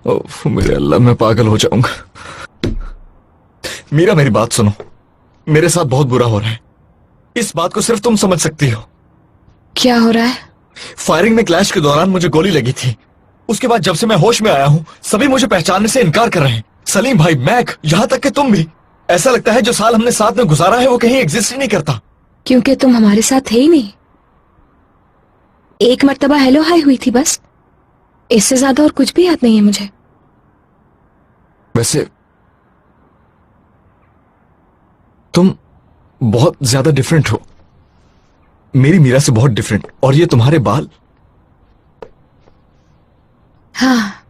ओह मेरे अल्लाह, मैं पागल हो जाऊंगा। मीरा, मेरी बात सुनो। मेरे साथ बहुत बुरा हो रहा है। इस बात को सिर्फ तुम समझ सकती हो। क्या हो रहा है? फायरिंग में क्लैश के दौरान मुझे गोली लगी थी। उसके बाद जब से मैं होश में आया हूँ, सभी मुझे पहचानने से इनकार कर रहे हैं। सलीम भाई, मैक, यहाँ तक कि तुम भी। ऐसा लगता है जो साल हमने साथ में गुजारा है वो कहीं एग्जिस्ट ही नहीं करता। क्योंकि तुम हमारे साथ थे ही नहीं। एक मर्तबा हेलो हाय हुई थी बस, इससे ज्यादा और कुछ भी याद नहीं है मुझे। वैसे तुम बहुत ज्यादा डिफरेंट हो, मेरी मीरा से बहुत डिफरेंट। और ये तुम्हारे बाल। हाँ,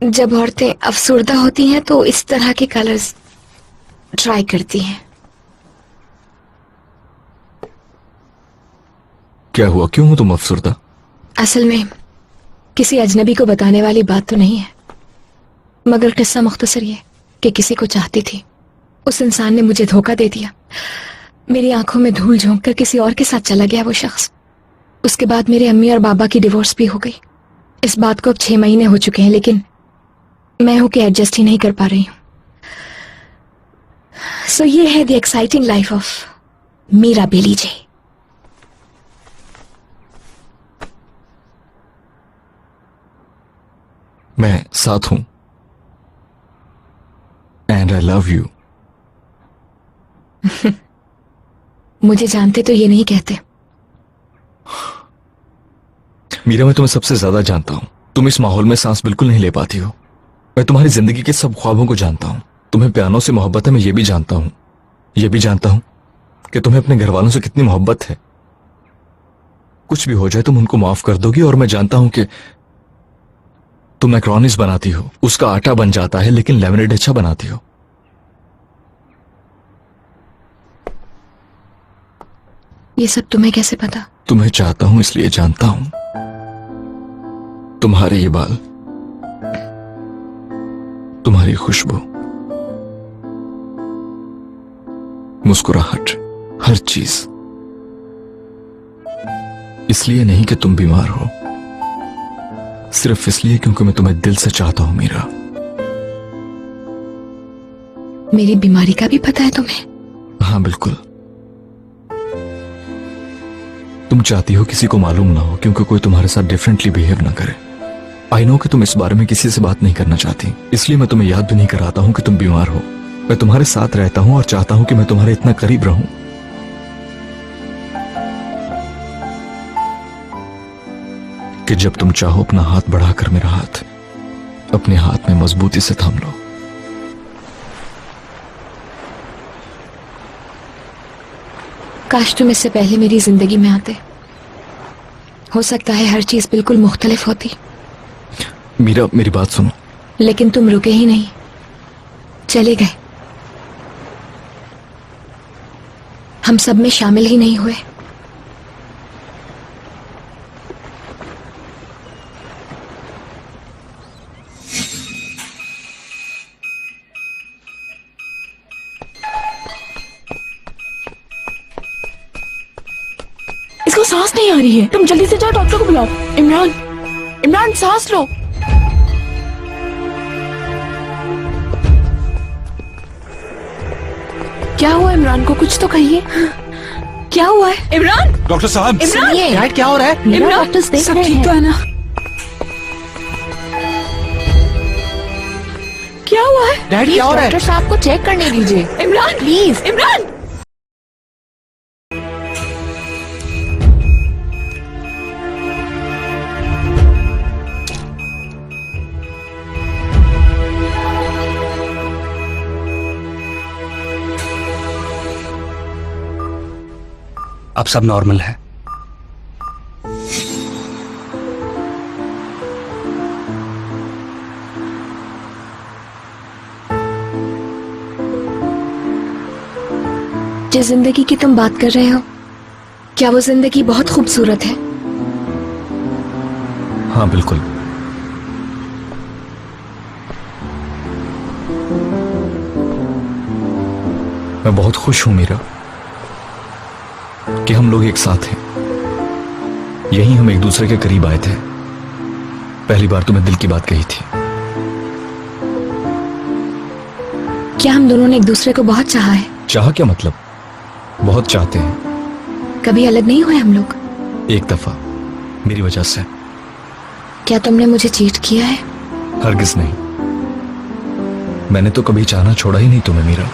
जब औरतें अफसुर्दा होती हैं तो इस तरह के कलर्स ट्राई करती हैं। क्या हुआ, क्यों हो तुम अफसुर्दा? असल में किसी अजनबी को बताने वाली बात तो नहीं है, मगर किस्सा मुख्तसर ये कि किसी को चाहती थी, उस इंसान ने मुझे धोखा दे दिया। मेरी आंखों में धूल झोंक कर किसी और के साथ चला गया वो शख्स। उसके बाद मेरे अम्मी और बाबा की डिवोर्स भी हो गई। इस बात को अब 6 महीने हो चुके हैं, लेकिन मैं हूं कि एडजस्ट ही नहीं कर पा रही हूं। सो ये है the exciting life of Meera बेलीजे। मैं साथ हूं एंड आई लव यू। मुझे जानते तो ये नहीं कहते। मीरा, मैं तुम्हें सबसे ज्यादा जानता हूं। तुम इस माहौल में सांस बिल्कुल नहीं ले पाती हो। मैं तुम्हारी जिंदगी के सब ख्वाबों को जानता हूं। तुम्हें पियानो से मोहब्बत है, मैं ये भी जानता हूं। ये भी जानता हूं कि तुम्हें अपने घर वालों से कितनी मोहब्बत है। कुछ भी हो जाए तुम उनको माफ कर दोगी। और मैं जानता हूं कि तुम मैक्रोनीस बनाती हो, उसका आटा बन जाता है, लेकिन लेमनेड अच्छा बनाती हो। ये सब तुम्हें कैसे पता? तुम्हें चाहता हूं इसलिए जानता हूं। तुम्हारे ये बाल, तुम्हारी खुशबू, मुस्कुराहट, हर चीज इसलिए नहीं कि तुम बीमार हो, सिर्फ इसलिए क्योंकि मैं तुम्हें दिल से चाहता हूं मीरा। मेरी बीमारी का भी पता है तुम्हें? हाँ बिल्कुल। तुम चाहती हो किसी को मालूम ना हो, क्योंकि कोई तुम्हारे साथ डिफरेंटली बिहेव ना करे। आई नो कि तुम इस बारे में किसी से बात नहीं करना चाहती, इसलिए मैं तुम्हें याद भी नहीं कराता हूं कि तुम बीमार हो। मैं तुम्हारे साथ रहता हूं और चाहता हूं कि मैं तुम्हारे इतना करीब रहूं कि जब तुम चाहो अपना हाथ बढ़ाकर मेरा हाथ अपने हाथ में मजबूती से थाम लो। काश तुम इससे पहले मेरी जिंदगी में आते। हो सकता है हर चीज बिल्कुल मुख्तलिफ होती। मीरा मेरी बात सुनो। लेकिन तुम रुके ही नहीं, चले गए। हम सब में शामिल ही नहीं हुए। इसको सांस नहीं आ रही है। तुम जल्दी से जाओ, डॉक्टर को बुलाओ। इमरान, इमरान सांस लो। क्या हुआ इमरान को? कुछ तो कहिए। क्या हुआ है इमरान? डॉक्टर साहब, इमरान, डैड क्या हो रहा है? इमरान, डॉक्टर्स देख सब रहे ठीक हैं। तो है ना? क्या हुआ है? डैड क्या हो रहा है? डॉक्टर साहब को चेक करने दीजिए। इमरान प्लीज, इमरान। अब सब नॉर्मल है। जिस जिंदगी की तुम बात कर रहे हो, क्या वो जिंदगी बहुत खूबसूरत है? हाँ बिल्कुल। मैं बहुत खुश हूं मीरा कि हम लोग एक साथ हैं। यही हम एक दूसरे के करीब आए थे। पहली बार तुम्हें दिल की बात कही थी। क्या हम दोनों ने एक दूसरे को बहुत चाहा है? चाह क्या मतलब? बहुत चाहते हैं। कभी अलग नहीं हुए हम लोग? एक दफा, मेरी वजह से। क्या तुमने मुझे चीट किया है? हरगिज नहीं। मैंने तो कभी चाहना छोड़ा ही नहीं तुम्हें मीरा।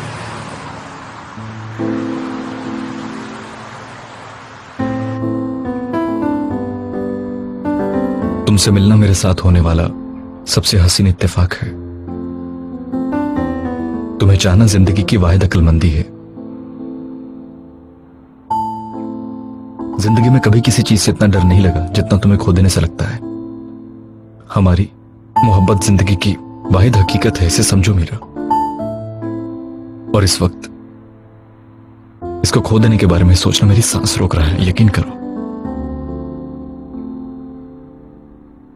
तुमसे मिलना मेरे साथ होने वाला सबसे हसीन इत्तेफाक है। तुम्हें चाहना जिंदगी की वाहिद अक्लमंदी है। जिंदगी में कभी किसी चीज से इतना डर नहीं लगा जितना तुम्हें खो देने से लगता है। हमारी मोहब्बत जिंदगी की वाहिद हकीकत है, इसे समझो मीरा। और इस वक्त इसको खो देने के बारे में सोचना मेरी सांस रोक रहा है, यकीन करो।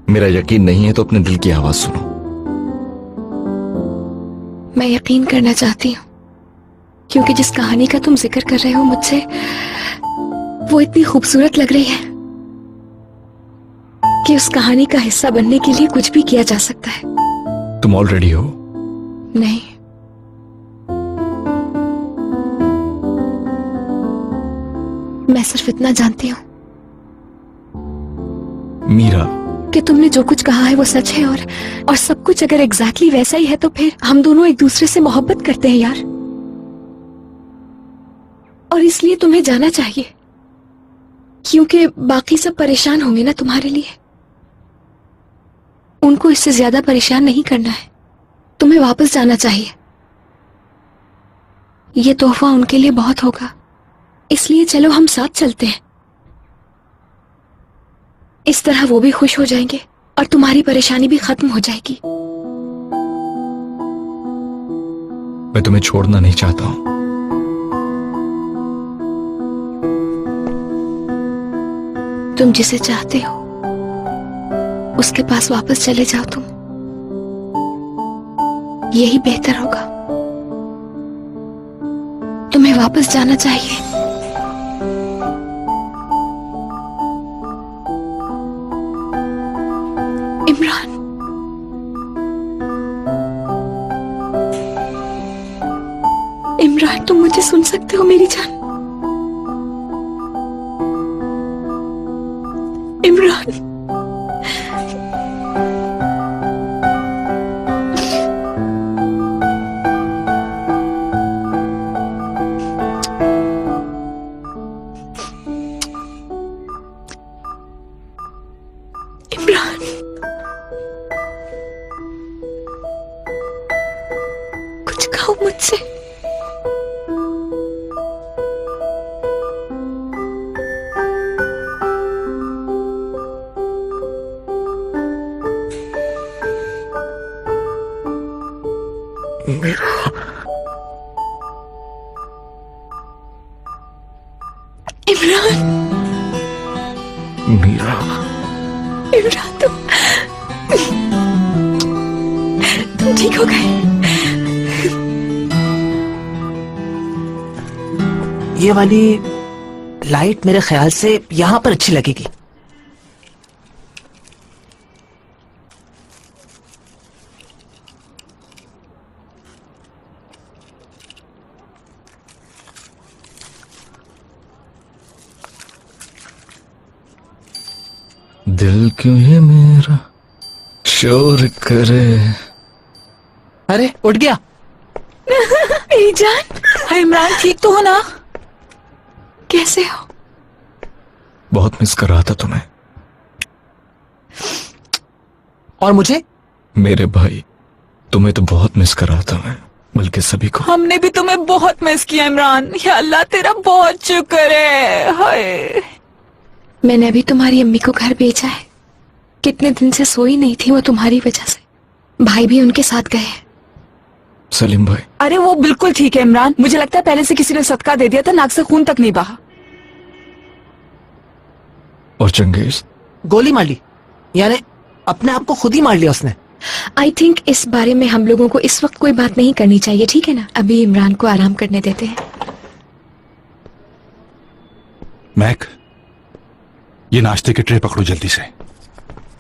मेरा यकीन नहीं है तो अपने दिल की आवाज सुनो। मैं यकीन करना चाहती हूँ, क्योंकि जिस कहानी का तुम जिक्र कर रहे हो मुझसे, वो इतनी खूबसूरत लग रही है कि उस कहानी का हिस्सा बनने के लिए कुछ भी किया जा सकता है। तुम ऑलरेडी हो। नहीं, मैं सिर्फ इतना जानती हूँ मीरा कि तुमने जो कुछ कहा है वो सच है, और सब कुछ अगर एग्जैक्टली वैसा ही है तो फिर हम दोनों एक दूसरे से मोहब्बत करते हैं यार। और इसलिए तुम्हें जाना चाहिए, क्योंकि बाकी सब परेशान होंगे ना तुम्हारे लिए। उनको इससे ज्यादा परेशान नहीं करना है। तुम्हें वापस जाना चाहिए। ये तोहफा उनके लिए बहुत होगा, इसलिए चलो हम साथ चलते हैं। इस तरह वो भी खुश हो जाएंगे और तुम्हारी परेशानी भी खत्म हो जाएगी। मैं तुम्हें छोड़ना नहीं चाहता हूं। तुम जिसे चाहते हो उसके पास वापस चले जाओ तुम, यही बेहतर होगा। तुम्हें वापस जाना चाहिए। इमरान, इमरान तुम मुझे सुन सकते हो मेरी जान? इमरान, इमरान, कुछ कहो मुझसे। इमरान, मीरा, इमरान तुम ठीक हो गए? ये वाली लाइट मेरे ख्याल से यहाँ पर अच्छी लगेगी। दिल क्यों ये मेरा शोर करे। अरे उठ गया। मेरी जान। हाय इमरान, ठीक तो हो ना? कैसे हो? बहुत मिस कर रहा था तुम्हें। और मुझे? मेरे भाई, तुम्हें तो बहुत मिस कर रहा था मैं, बल्कि सभी को। हमने भी तुम्हें बहुत मिस किया इमरान। या अल्लाह तेरा बहुत शुक्र है। हाय, मैंने अभी तुम्हारी अम्मी को घर भेजा है। कितने दिन से सोई नहीं थी वो तुम्हारी वजह से। भाई भी उनके साथ गए हैं। सलीम भाई? अरे वो बिल्कुल ठीक है इमरान। मुझे लगता है पहले से किसी ने सदका दे दिया था, नाक से खून तक नहीं बहा। और चंगेज? गोली मार ली, यानी अपने आप को खुद ही मार लिया उसने। आई थिंक इस बारे में हम लोगों को इस वक्त कोई बात नहीं करनी चाहिए, ठीक है ना? अभी इमरान को आराम करने देते हैं। मैक, ये नाश्ते के ट्रे पकड़ो जल्दी से।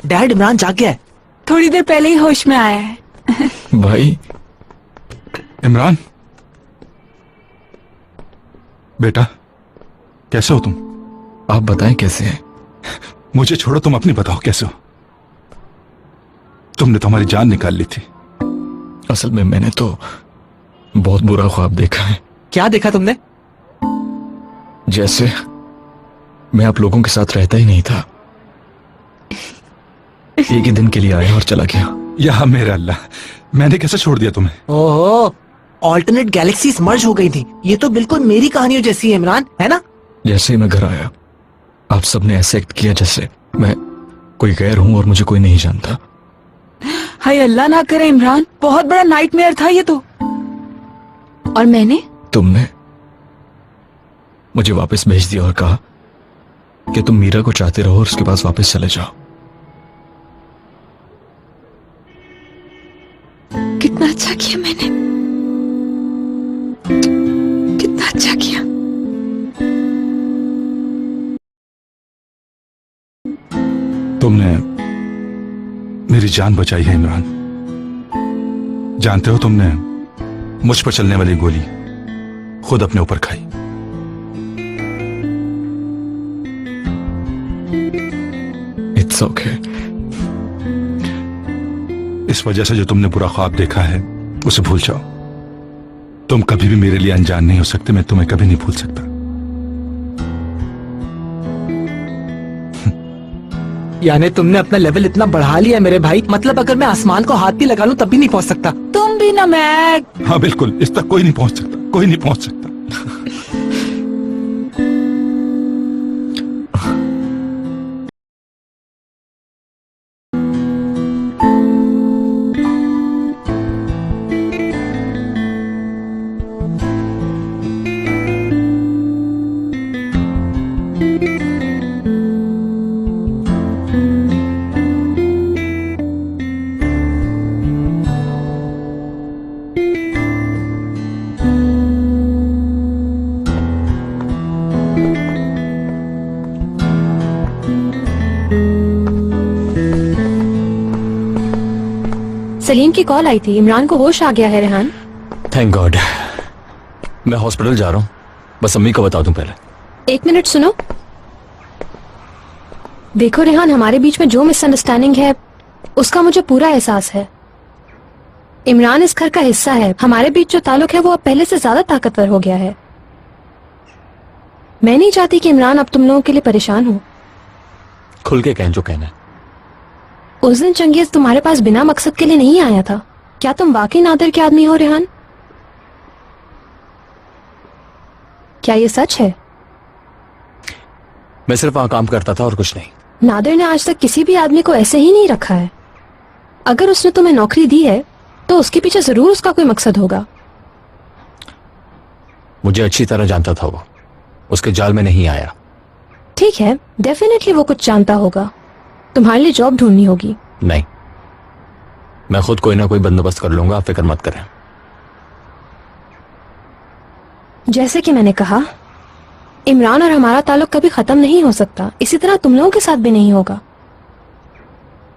डैड, इमरान जाग गया है। थोड़ी देर पहले ही होश में आया है। भाई। इमरान बेटा, कैसे हो तुम? आप बताएं कैसे हैं? मुझे छोड़ो, तुम अपनी बताओ कैसे हो? तुमने तो हमारी जान निकाल ली थी। असल में मैंने तो बहुत बुरा ख्वाब देखा है। क्या देखा तुमने? जैसे मैं आप लोगों के साथ रहता ही नहीं था, एक ही दिन के लिए आया और चला गया। या मेरा अल्लाह, मैंने कैसे छोड़ दिया तुम्हें? ओहो, ऑल्टरनेट गैलेक्सीज मर्ज हो गई थी। ये तो बिल्कुल मेरी कहानियों जैसी है इमरान, है ना? जैसे ही मैं घर आया, आप सबने ऐसे एक्ट किया जैसे मैं कोई गैर हूं और मुझे कोई नहीं जानता। हाय अल्लाह ना करे इमरान, बहुत बड़ा नाइटमेयर था ये तो। और मैंने? तुमने मुझे वापस भेज दिया और कहा कि तुम मीरा को चाहते रहो और उसके पास वापस चले जाओ। कितना अच्छा किया मैंने, कितना अच्छा किया। तुमने मेरी जान बचाई है इमरान। जानते हो, तुमने मुझ पर चलने वाली गोली खुद अपने ऊपर खाई। It's okay. इस वजह से जो तुमने बुरा ख्वाब देखा है उसे भूल जाओ। तुम कभी भी मेरे लिए अनजान नहीं हो सकते। मैं तुम्हें कभी नहीं भूल सकता। यानी तुमने अपना लेवल इतना बढ़ा लिया मेरे भाई, मतलब अगर मैं आसमान को हाथ भी लगा लूं तब भी नहीं पहुंच सकता। तुम भी ना मैक। हाँ बिल्कुल, इस तक कोई नहीं पहुंच सकता, कोई नहीं पहुंच सकता। सलीम की कॉल आई थी, इमरान को होश आ गया है रेहान। Thank God. मैं हॉस्पिटल जा रहा हूँ, बस अम्मी को बता दूं पहले। 1 मिनट सुनो। देखो रेहान, हमारे बीच में जो मिसअंडरस्टैंडिंग है उसका मुझे पूरा एहसास है। इमरान इस घर का हिस्सा है। हमारे बीच जो ताल्लुक है वो अब पहले से ज्यादा ताकतवर हो गया है। मैं नहीं चाहती कि इमरान अब तुम लोगों के लिए परेशान हो। खुल के कहें जो कहना है। उस दिन चंगेज तुम्हारे पास बिना मकसद के लिए नहीं आया था। क्या तुम वाकई नादिर के आदमी हो रेहान? क्या ये सच है? मैं सिर्फ वहां काम करता था और कुछ नहीं। नादिर ने आज तक किसी भी आदमी को ऐसे ही नहीं रखा है। अगर उसने तुम्हें नौकरी दी है तो उसके पीछे जरूर उसका कोई मकसद होगा। मुझे अच्छी तरह जानता था वो उसके जाल में नहीं आया। ठीक है, डेफिनेटली वो कुछ जानता होगा। तुम्हारे लिए जॉब ढूंढनी होगी। नहीं, मैं खुद कोई ना कोई बंदोबस्त कर लूंगा, आप फिक्र मत करें। जैसे कि मैंने कहा, इमरान और हमारा ताल्लुक कभी खत्म नहीं हो सकता। इसी तरह तुम लोगों के साथ भी नहीं होगा।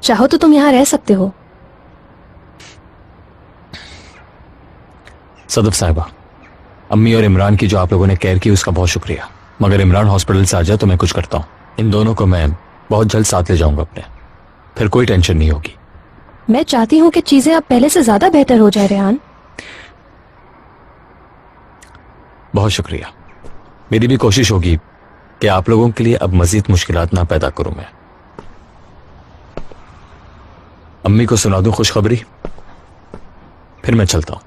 चाहो तो तुम यहाँ रह सकते हो। सदफ साहिबा, अम्मी और इमरान की जो आप लोगों ने केयर की उसका बहुत शुक्रिया। मगर इमरान हॉस्पिटल से आ जाए तो मैं कुछ करता हूँ। इन दोनों को मैं बहुत जल्द साथ ले जाऊंगा अपने, फिर कोई टेंशन नहीं होगी। मैं चाहती हूँ कि चीजें अब पहले से ज्यादा बेहतर हो जाए रेहान। बहुत शुक्रिया। मेरी भी कोशिश होगी कि आप लोगों के लिए अब मजीद मुश्किलात ना पैदा करूं मैं। अम्मी को सुना दूं खुशखबरी, फिर मैं चलता हूं।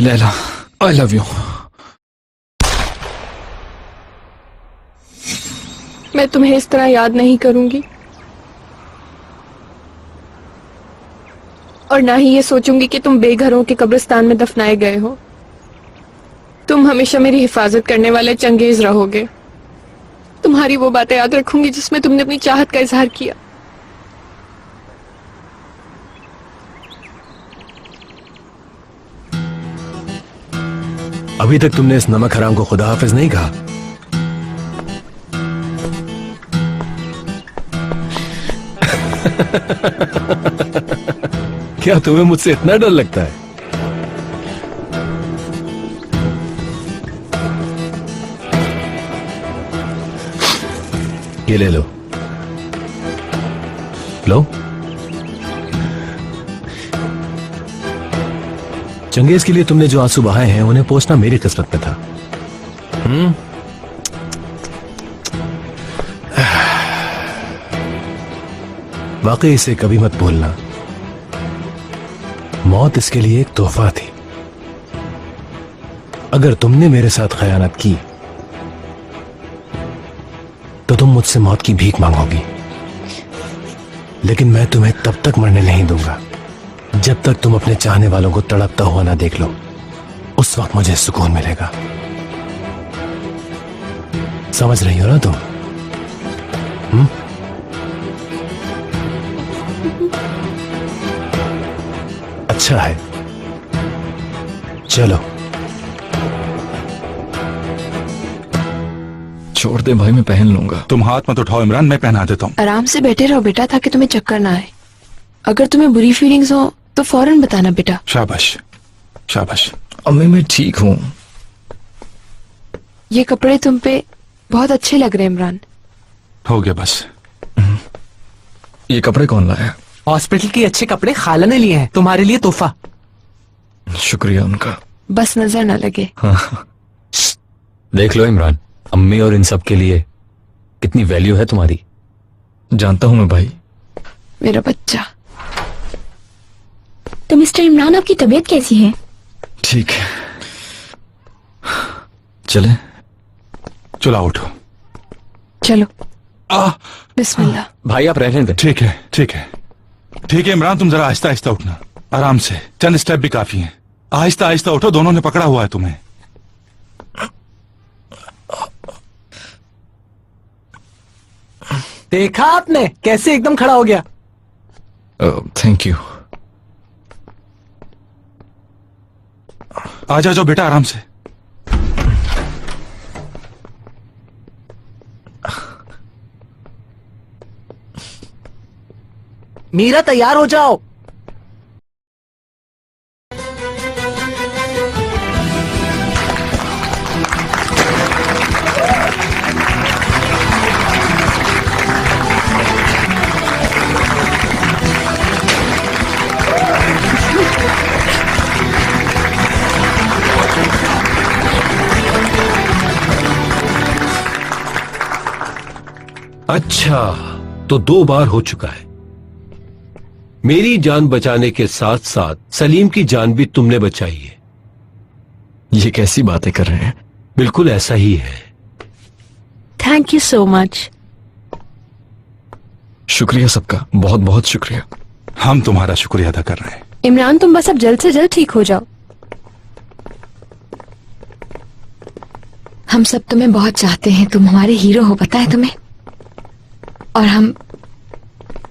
Laila, I love you. मैं तुम्हें इस तरह याद नहीं करूंगी और ना ही ये सोचूंगी कि तुम बेघरों के कब्रिस्तान में दफनाए गए हो। तुम हमेशा मेरी हिफाजत करने वाले चंगेज रहोगे। तुम्हारी वो बातें याद रखूंगी जिसमें तुमने अपनी चाहत का इजहार किया। अभी तक तुमने इस नमक हराम को खुदा हाफिज नहीं कहा। क्या तुम्हें मुझसे इतना डर लगता है? ये ले लो, लो। चंगेज के लिए तुमने जो आंसू बहाए हैं उन्हें पोंछना मेरी किस्मत में था। वाकई इसे कभी मत भूलना। मौत इसके लिए एक तोहफा थी। अगर तुमने मेरे साथ खयानत की तो तुम मुझसे मौत की भीख मांगोगी, लेकिन मैं तुम्हें तब तक मरने नहीं दूंगा जब तक तुम अपने चाहने वालों को तड़पता हुआ ना देख लो। उस वक्त मुझे सुकून मिलेगा। समझ रही हो ना तुम? अच्छा है, चलो। छोड़ दे भाई, मैं पहन लूंगा। तुम हाथ मत उठाओ इमरान, मैं पहना देता हूँ। आराम से बैठे रहो बेटा, ताकि तुम्हें चक्कर ना आए। अगर तुम्हें बुरी फीलिंग्स हो तो फौरन बताना बेटा। शाबाश शाबाश। अम्मी मैं ठीक हूँ। ये कपड़े तुम पे बहुत अच्छे लग रहे हैं इमरान। हो गया बस। ये कपड़े कौन लाया? हॉस्पिटल के अच्छे कपड़े खाला ने लिए हैं, तुम्हारे लिए तोहफा। शुक्रिया उनका। बस नजर ना लगे। देख लो इमरान, अम्मी और इन सब के लिए कितनी वैल्यू है तुम्हारी। जानता हूं मैं भाई। मेरा बच्चा। तो मिस्टर इमरान, आपकी तबीयत कैसी है? ठीक है, चले। चलो उठो। चलो। बिस्मिल्लाह। भाई आप रहने दें। ठीक है ठीक है ठीक है इमरान, तुम जरा आहिस्ता आहिस्ता उठना, आराम से, चंद स्टेप भी काफी हैं। आहिस्ता आहिस्ता उठो, दोनों ने पकड़ा हुआ है तुम्हें। देखा आपने कैसे एकदम खड़ा हो गया। Thank you. आ जाओ बेटा, आराम से। मीरा, तैयार हो जाओ। अच्छा, तो 2 बार हो चुका है। मेरी जान बचाने के साथ साथ सलीम की जान भी तुमने बचाई है। ये कैसी बातें कर रहे हैं? बिल्कुल ऐसा ही है। Thank you so much. शुक्रिया सबका, बहुत बहुत शुक्रिया। हम तुम्हारा शुक्रिया अदा कर रहे हैं। इमरान, तुम बस अब जल्द से जल्द ठीक हो जाओ। हम सब तुम्हें बहुत चाहते हैं, तुम हमारे हीरो हो, पता है तुम्हें। और हम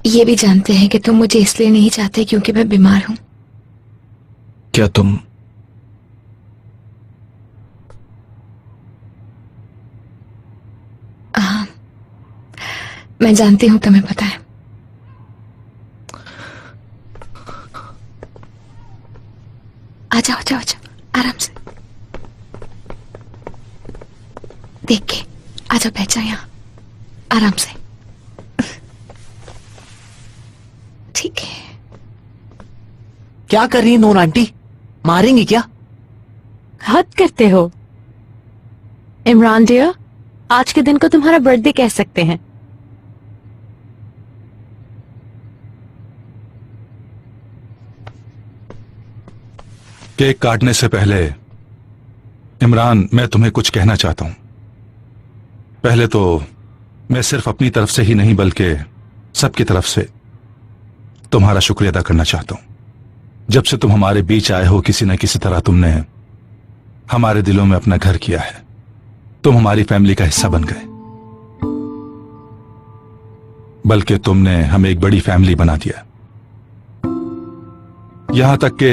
ये भी जानते हैं कि तुम मुझे इसलिए नहीं चाहते क्योंकि मैं बीमार हूं। क्या तुम हाँ, मैं जानती हूं, तुम्हें पता है। आ जाओ जाओ जाओ, आराम से देख के आ जाओ, बैठ जाओ यहाँ आराम से। ठीक है। क्या कर रही है नूर आंटी, मारेंगी क्या? हद करते हो। इमरान डियर, आज के दिन को तुम्हारा बर्थडे कह सकते हैं। केक काटने से पहले इमरान, मैं तुम्हें कुछ कहना चाहता हूं। पहले तो मैं सिर्फ अपनी तरफ से ही नहीं बल्कि सबकी तरफ से तुम्हारा शुक्रिया अदा करना चाहता हूं। जब से तुम हमारे बीच आए हो, किसी न किसी तरह तुमने हमारे दिलों में अपना घर किया है। तुम हमारी फैमिली का हिस्सा बन गए, बल्कि तुमने हमें एक बड़ी फैमिली बना दिया। यहां तक कि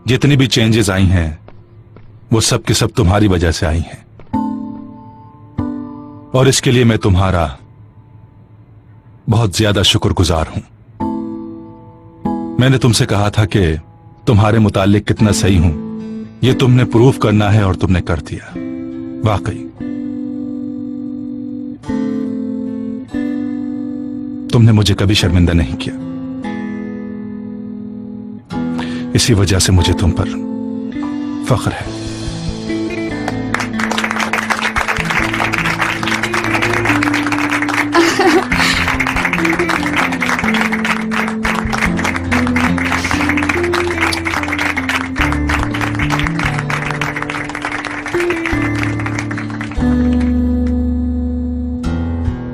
जितनी भी चेंजेस आई हैं वो सब के सब तुम्हारी वजह से आई हैं, और इसके लिए मैं तुम्हारा बहुत ज्यादा शुक्रगुजार हूं। मैंने तुमसे कहा था कि तुम्हारे मुतालिक कितना सही हूं, यह तुमने प्रूफ करना है और तुमने कर दिया। वाकई तुमने मुझे कभी शर्मिंदा नहीं किया। इसी वजह से मुझे तुम पर फख्र है।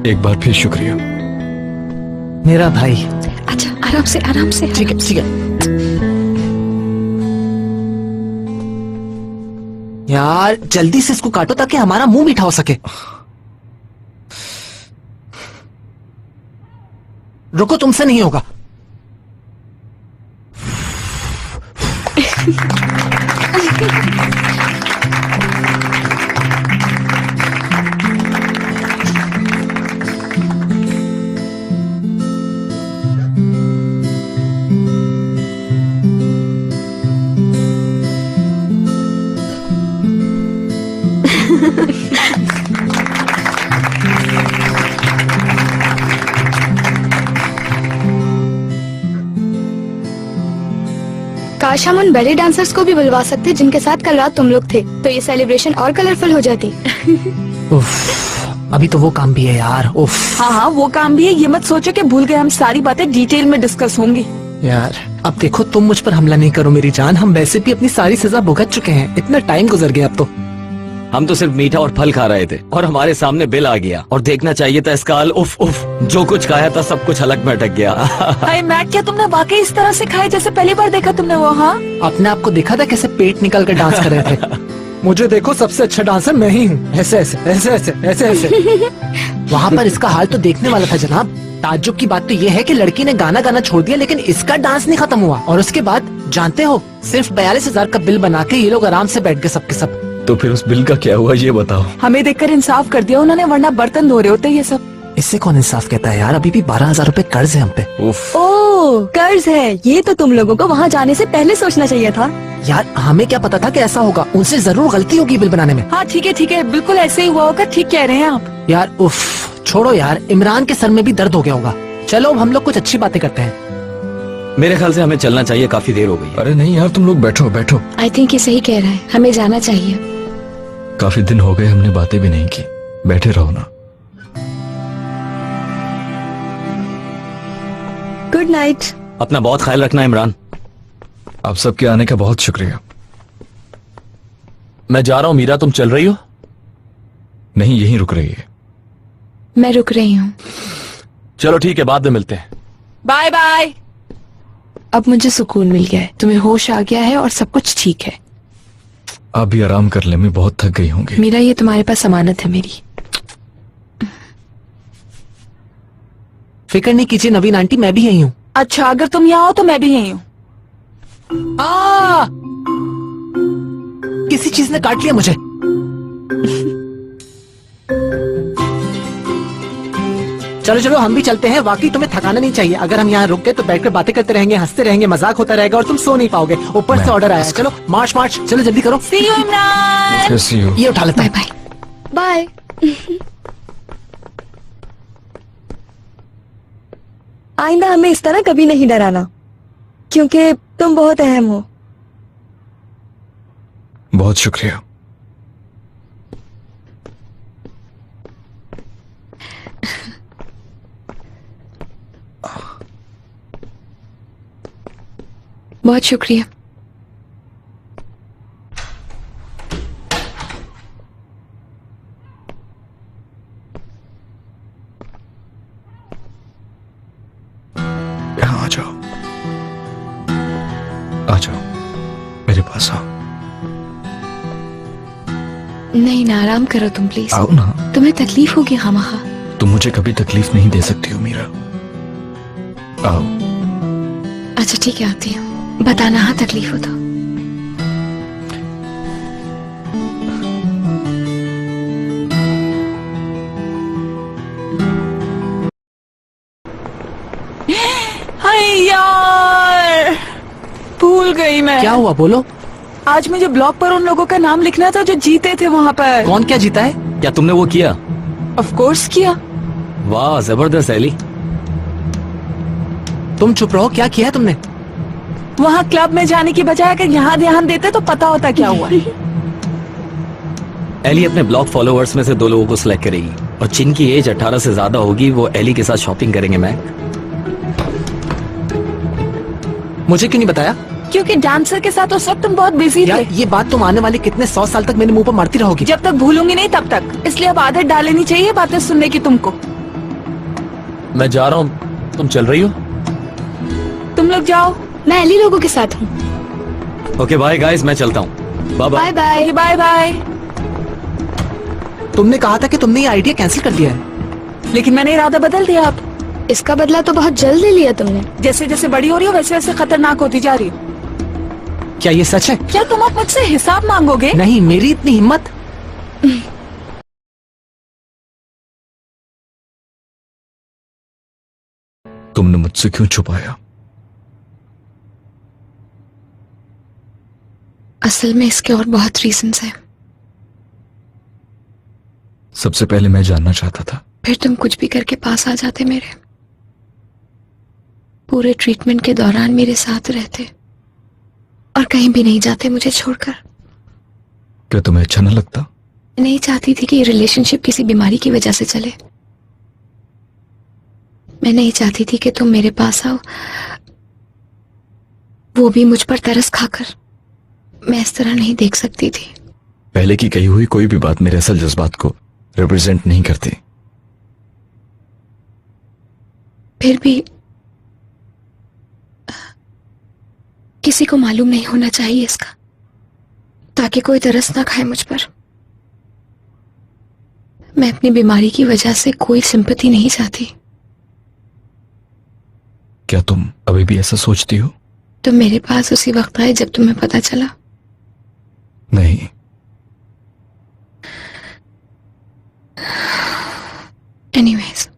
एक बार फिर शुक्रिया मेरा भाई। अच्छा, आराम से आराम से। ठीक है ठीक है। यार जल्दी से इसको काटो ताकि हमारा मुंह मीठा हो सके। रुको, तुमसे नहीं होगा। काश हम उन बैले डांसर्स को भी बुलवा सकते जिनके साथ कल रात तुम लोग थे, तो ये सेलिब्रेशन और कलरफुल हो जाती। अभी तो वो काम भी है यार। उफ हाँ हाँ वो काम भी है, ये मत सोचो कि भूल गए, हम सारी बातें डिटेल में डिस्कस होंगी। यार अब देखो, तुम मुझ पर हमला नहीं करो मेरी जान, हम वैसे भी अपनी सारी सजा भुगत चुके हैं, इतना टाइम गुजर गया अब तो। हम तो सिर्फ मीठा और फल खा रहे थे और हमारे सामने बिल आ गया, और देखना चाहिए था इसका हाल। उफ उफ, जो कुछ खाया था सब कुछ हलक में अटक गया। हाय मैट, क्या तुमने वाकई इस तरह से खाए जैसे पहली बार देखा तुमने वो? हाँ, अपने आप को देखा था कैसे पेट निकल कर डांस कर रहे थे। मुझे देखो, सबसे अच्छा डांसर मैं ही हूँ, ऐसे ऐसे ऐसे ऐसे ऐसे ऐसे। वहाँ पर इसका हाल तो देखने वाला था जनाब। ताज्जुब की बात तो ये है कि लड़की ने गाना गाना छोड़ दिया लेकिन इसका डांस नहीं खत्म हुआ, और उसके बाद जानते हो सिर्फ 42,000 का बिल बना के ये लोग आराम से बैठ गए सबके सब। तो फिर उस बिल का क्या हुआ ये बताओ। हमें देखकर इंसाफ कर दिया उन्होंने, वरना बर्तन धो रहे होते ये सब। इससे कौन इंसाफ कहता है यार, अभी भी 12,000 रूपए कर्ज है हम पे। ओह कर्ज है, ये तो तुम लोगों को वहाँ जाने से पहले सोचना चाहिए था। यार हमें क्या पता था कि ऐसा होगा, उनसे जरूर गलती होगी बिल बनाने में। हाँ ठीक है, बिल्कुल ऐसे ही हुआ होगा, ठीक कह रहे हैं आप। यार उफ छोड़ो यार, इमरान के सर में भी दर्द हो गया होगा। चलो अब हम लोग कुछ अच्छी बातें करते हैं। मेरे ख्याल से हमें चलना चाहिए, काफी देर हो गई। अरे नहीं यार, तुम लोग बैठो बैठो। आई थिंक ये सही कह रहा है, हमें जाना चाहिए। काफी दिन हो गए हमने बातें भी नहीं की, बैठे रहो ना। Good night. अपना बहुत ख्याल रखना इमरान। आप सबके आने का बहुत शुक्रिया। मैं जा रहा हूँ मीरा, तुम चल रही हो? नहीं, यहीं रुक रही है। मैं रुक रही हूँ। चलो ठीक है, बाद में मिलते हैं। Bye bye. अब मुझे सुकून मिल गया है, तुम्हें होश आ गया है और सब कुछ ठीक है। आप भी आराम कर ले, मैं बहुत थक गई होंगी। मीरा, ये तुम्हारे पास अमानत है मेरी। फिक्र नहीं कीजिए नवीन आंटी, मैं भी यही हूँ। अच्छा, अगर तुम यहाँ हो तो मैं भी यही हूँ। किसी चीज ने काट लिया मुझे। चलो चलो हम भी चलते हैं, वाकई तुम्हें थकाना नहीं चाहिए। अगर हम यहाँ रुक गए तो बैठकर बातें करते रहेंगे, हंसते रहेंगे, मजाक होता रहेगा और तुम सो नहीं पाओगे। ऊपर से ऑर्डर आया है। चलो मार्च मार्च, चलो जल्दी करो। See you, Imran. See you। ये उठा लेता है। Bye bye. आइंदा हमें इस तरह कभी नहीं डराना, क्योंकि तुम बहुत अहम हो। बहुत शुक्रिया। बहुत शुक्रिया। यहाँ आ जाओ, आ जाओ मेरे पास आओ। नहीं ना, आराम करो तुम प्लीज। आओ ना। तुम्हें तकलीफ होगी खामखा। तुम मुझे कभी तकलीफ नहीं दे सकती हो मीरा। आओ। अच्छा ठीक है, आती हूँ। बताना हाँ तकलीफ हो तो। हाय यार, भूल गई मैं। क्या हुआ बोलो। आज मुझे ब्लॉग पर उन लोगों का नाम लिखना था जो जीते थे वहाँ पर। कौन क्या जीता है? क्या तुमने वो किया? ऑफ कोर्स किया। वाह जबरदस्त एली। तुम चुप रहो, क्या किया है तुमने? वहाँ क्लब में जाने की बजाय अगर यहाँ ध्यान देते तो पता होता क्या हुआ। एली अपने ब्लॉग फॉलोअर्स में से 2 लोगों को सिलेक्ट करेगी, और जिनकी एज 18 से ज्यादा होगी वो एली के साथ शॉपिंग करेंगे। मैं मुझे क्यों नहीं बताया? क्योंकि डांसर के साथ उस वक्त तुम बहुत बिजी थे। ये बात तुम आने वाले कितने 100 साल तक मेरे मुंह पर मारती रहोगी। जब तक भूलूंगी नहीं तब तक, इसलिए अब आदत डाल लेनी चाहिए बातें सुनने की तुमको। मैं जा रहा हूँ, तुम चल रही हो? तुम लोग जाओ, मैं एली लोगों के साथ हूँ। ओके बाय गाइस, मैं चलता हूँ। Bye bye bye bye bye. तुमने कहा था कि तुमने ये आइडिया कैंसिल कर दिया है, लेकिन मैंने इरादा बदल दिया। अब इसका बदला तो बहुत जल्द ले लिया तुमने। जैसे जैसे बड़ी हो रही हो वैसे वैसे खतरनाक होती जा रही हो। क्या ये सच है? क्या तुम अब मुझसे हिसाब मांगोगे? नहीं, मेरी इतनी हिम्मत। तुमने मुझसे क्यों छुपाया? असल में इसके और बहुत रीजंस हैं। सबसे पहले मैं जानना चाहता था। फिर तुम कुछ भी करके पास आ जाते मेरे। पूरे ट्रीटमेंट के दौरान मेरे साथ रहते और कहीं भी नहीं जाते मुझे छोड़कर। क्या तुम्हें अच्छा न लगता? नहीं चाहती थी कि ये रिलेशनशिप किसी बीमारी की वजह से चले। मैं नहीं चाहती थी कि तुम मेरे पास आओ, वो भी मुझ पर तरस खाकर। मैं इस तरह नहीं देख सकती थी। पहले की कही हुई कोई भी बात मेरे असल जज्बात को रिप्रेजेंट नहीं करती। फिर भी किसी को मालूम नहीं होना चाहिए इसका, ताकि कोई तरस ना खाए मुझ पर। मैं अपनी बीमारी की वजह से कोई सिंपैथी नहीं चाहती। क्या तुम अभी भी ऐसा सोचती हो? तुम मेरे पास उसी वक्त आए जब तुम्हें पता चला। नहीं, एनीवेज,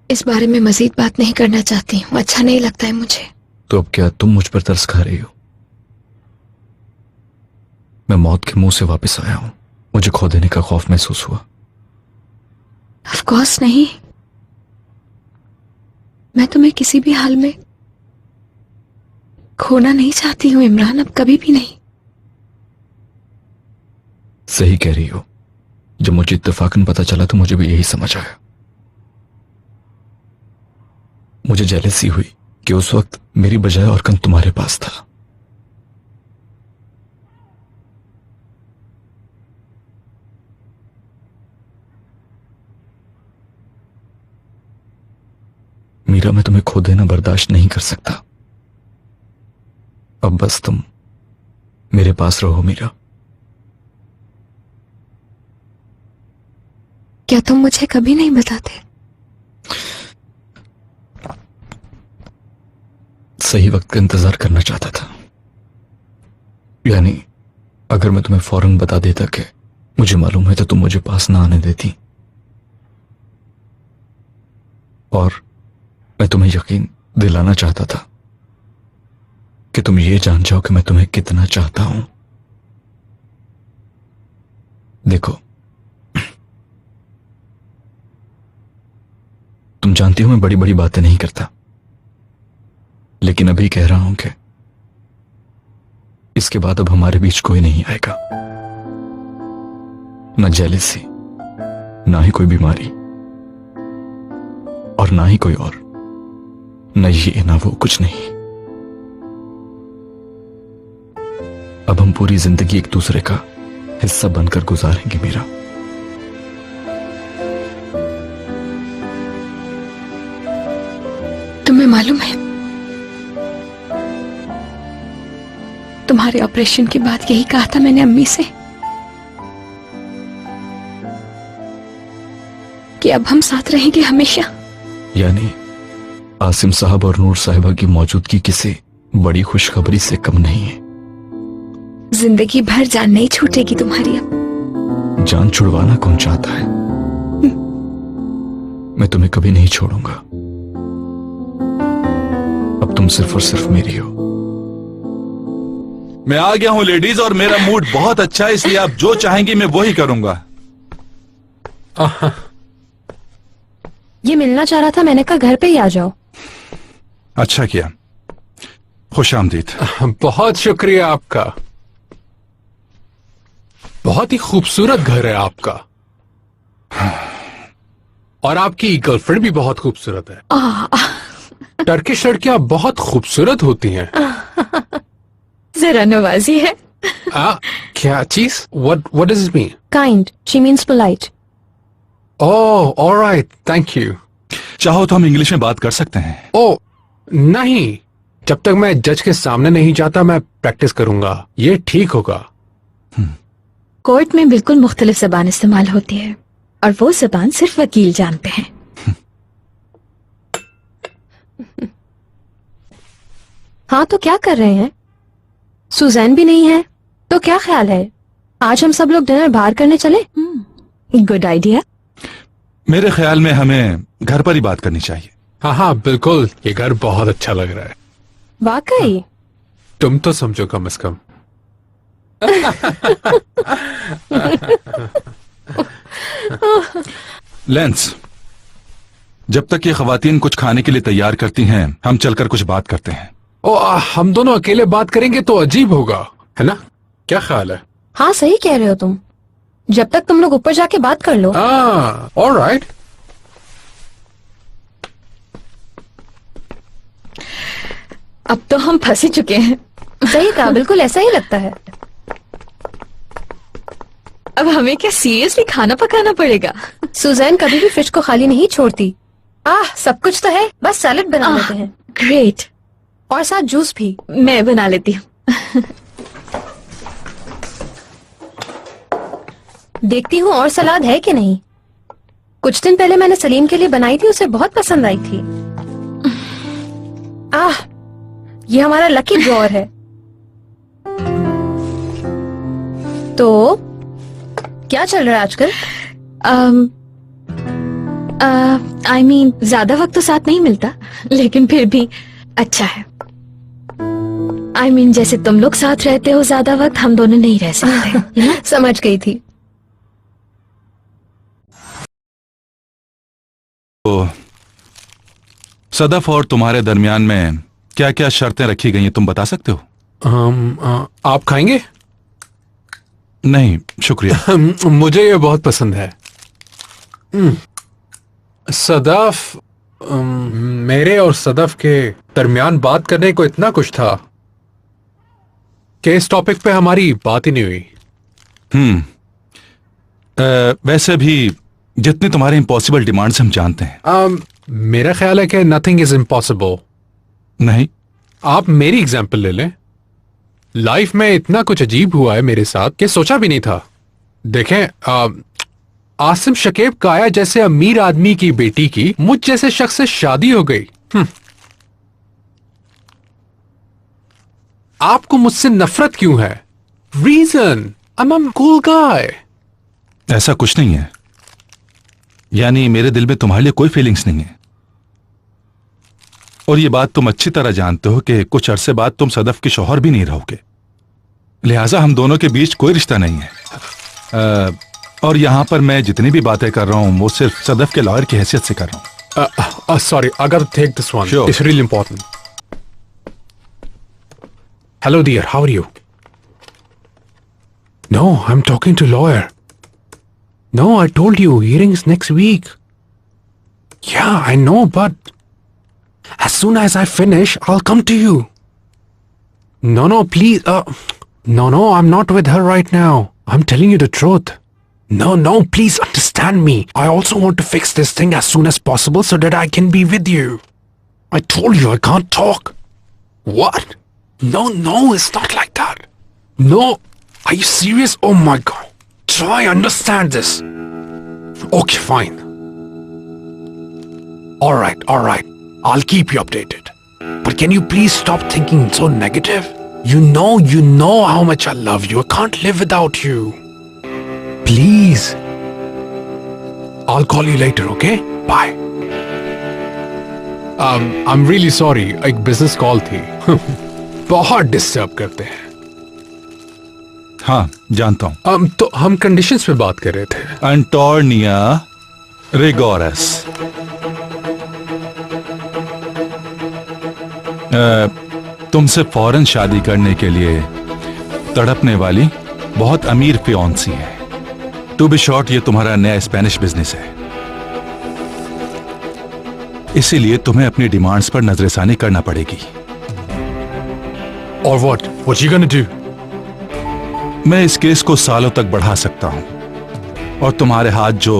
इस बारे में मजीद बात नहीं करना चाहती हूँ। अच्छा नहीं लगता है मुझे। तो अब क्या तुम मुझ पर तरस खा रही हो? मैं मौत के मुंह से वापस आया हूं। मुझे खो देने का खौफ महसूस हुआ। ऑफ कोर्स नहीं, मैं तुम्हें किसी भी हाल में खोना नहीं चाहती हूँ इमरान, अब कभी भी नहीं। सही कह रही हो। जब मुझे इत्तेफाकन पता चला तो मुझे भी यही समझ आया। मुझे जेलसी हुई कि उस वक्त मेरी बजाय और कन तुम्हारे पास था। मीरा, मैं तुम्हें खो देना बर्दाश्त नहीं कर सकता। अब बस तुम मेरे पास रहो मीरा। क्या तुम मुझे कभी नहीं बताते? सही वक्त का इंतजार करना चाहता था। यानी अगर मैं तुम्हें फौरन बता देता कि मुझे मालूम है तो तुम मुझे पास ना आने देती, और मैं तुम्हें यकीन दिलाना चाहता था कि तुम ये जान जाओ कि मैं तुम्हें कितना चाहता हूं। देखो, तुम जानती हो मैं बड़ी बड़ी बातें नहीं करता, लेकिन अभी कह रहा हूं कि इसके बाद अब हमारे बीच कोई नहीं आएगा। ना जेलसी, ना ही कोई बीमारी, और ना ही कोई और, न ये ना वो, कुछ नहीं। अब हम पूरी जिंदगी एक दूसरे का हिस्सा बनकर गुजारेंगे मीरा। तुम्हें मालूम है, तुम्हारे ऑपरेशन के बाद यही कहा था मैंने अम्मी से कि अब हम साथ रहेंगे हमेशा। यानी आसिम साहब और नूर साहिबा की मौजूदगी किसी बड़ी खुशखबरी से कम नहीं है। जिंदगी भर जान नहीं छूटेगी तुम्हारी। अब जान छुड़वाना कौन चाहता है? मैं तुम्हें कभी नहीं छोड़ूंगा। अब तुम सिर्फ और सिर्फ मेरी हो। मैं आ गया हूं लेडीज, और मेरा मूड बहुत अच्छा है, इसलिए आप जो चाहेंगी मैं वो ही करूंगा। ये मिलना चाह रहा था, मैंने कहा घर पे ही आ जाओ। अच्छा किया, खुश आमदीद। बहुत शुक्रिया आपका। बहुत ही खूबसूरत घर है आपका, और आपकी गर्लफ्रेंड भी बहुत खूबसूरत है। टर्किश लड़कियां बहुत खूबसूरत होती हैं। जरा नवाजी है। क्या चीज? what does it mean? Kind. She means polite. Oh, all right. Thank you. चाहो तो हम इंग्लिश में बात कर सकते हैं। Oh, नहीं, जब तक मैं जज के सामने नहीं जाता मैं प्रैक्टिस करूंगा, ये ठीक होगा। कोर्ट में बिल्कुल मुख्तलिफ ज़बान इस्तेमाल होती है, और वो ज़बान सिर्फ वकील जानते हैं। हाँ, तो क्या कर रहे हैं? सुजैन भी नहीं है, तो क्या ख्याल है आज हम सब लोग डिनर बाहर करने चले? Good idea. मेरे ख्याल में हमें घर पर ही बात करनी चाहिए। हाँ हाँ बिल्कुल, ये घर बहुत अच्छा लग रहा है। वाकई? तुम तो समझो कम से कम। लेंस, जब तक ये खवातीन कुछ खाने के लिए तैयार करती हैं, हम चलकर कुछ बात करते हैं। हम दोनों अकेले बात करेंगे तो अजीब होगा, है ना? क्या ख्याल है? हाँ, सही कह रहे हो तुम। जब तक तुम लोग ऊपर जाके बात कर लो। ऑलराइट। अब तो हम फंस ही चुके हैं। सही कहा, बिल्कुल ऐसा ही लगता है। अब हमें क्या सीरियसली खाना पकाना पड़ेगा? सुजैन कभी भी फ्रिज को खाली नहीं छोड़ती। सब कुछ तो है, बस सैलेड बना लेते हैं। ग्रेट। और साथ जूस भी। मैं बना लेती हूँ। देखती हूँ और सलाद है कि नहीं। कुछ दिन पहले मैंने सलीम के लिए बनाई थी, उसे बहुत पसंद आई थी। ये हमारा लकी ड्रॉअर है। तो क्या चल रहा है आजकल? I mean, ज्यादा वक्त तो साथ नहीं मिलता, लेकिन फिर भी अच्छा है। I mean, जैसे तुम लोग साथ रहते हो ज्यादा वक्त, हम दोनों नहीं रह सकते। समझ गई थी। तो सदफ और तुम्हारे दरमियान में क्या क्या शर्तें रखी गई हैं, तुम बता सकते हो? आप खाएंगे? नहीं शुक्रिया। मुझे ये बहुत पसंद है। सदफ, मेरे और सदफ के दरमियान बात करने को इतना कुछ था कि इस टॉपिक पे हमारी बात ही नहीं हुई। वैसे भी जितनी तुम्हारे इम्पॉसिबल डिमांड्स हम जानते हैं। मेरा ख्याल है कि नथिंग इज इम्पॉसिबल। नहीं, आप मेरी एग्जाम्पल ले लें। लाइफ में इतना कुछ अजीब हुआ है मेरे साथ कि सोचा भी नहीं था। देखें, आसिम शकीब काया जैसे अमीर आदमी की बेटी की मुझ जैसे शख्स से शादी हो गई। आपको मुझसे नफरत क्यों है? Reason, I am cool guy. ऐसा कुछ नहीं है। यानी मेरे दिल में तुम्हारे लिए कोई फीलिंग्स नहीं है। और ये बात तुम अच्छी तरह जानते हो कि कुछ अरसे बाद तुम सदफ के शौहर भी नहीं रहोगे। लिहाजा हम दोनों के बीच कोई रिश्ता नहीं है। और यहां पर मैं जितनी भी बातें कर रहा हूं वो सिर्फ सदफ के लॉयर की हैसियत से कर रहा हूं। Sorry, I got to take this one. Sure. It's really important. Hello dear, how are you? No, I am talking to lawyer. No, I told you hearings next week. Yeah, I know, but as soon as I finish, I'll come to you. No, please. No, I'm not with her right now. I'm telling you the truth. No, please understand me. I also want to fix this thing as soon as possible so that I can be with you. I told you I can't talk. What? No, it's not like that. No, are you serious? Oh my God. Try understand this. Okay, fine. All right. I'll keep you updated. But can you please stop thinking so negative? You know how much I love you. I can't live without you. Please. I'll call you later, okay? Bye. I'm really sorry. एक business call थी। बहुत disturb करते हैं। हाँ, जानता हूं। तो हम कंडीशंस पे बात कर रहे थे। एंटोनिया रिगोरस। तुमसे फौरन शादी करने के लिए तड़पने वाली बहुत अमीर फियांसी है। टू बी शॉर्ट, ये तुम्हारा नया स्पेनिश बिजनेस है। इसीलिए तुम्हें अपनी डिमांड्स पर नजरसानी करना पड़ेगी। और what you gonna do? मैं इस केस को सालों तक बढ़ा सकता हूं और तुम्हारे हाथ जो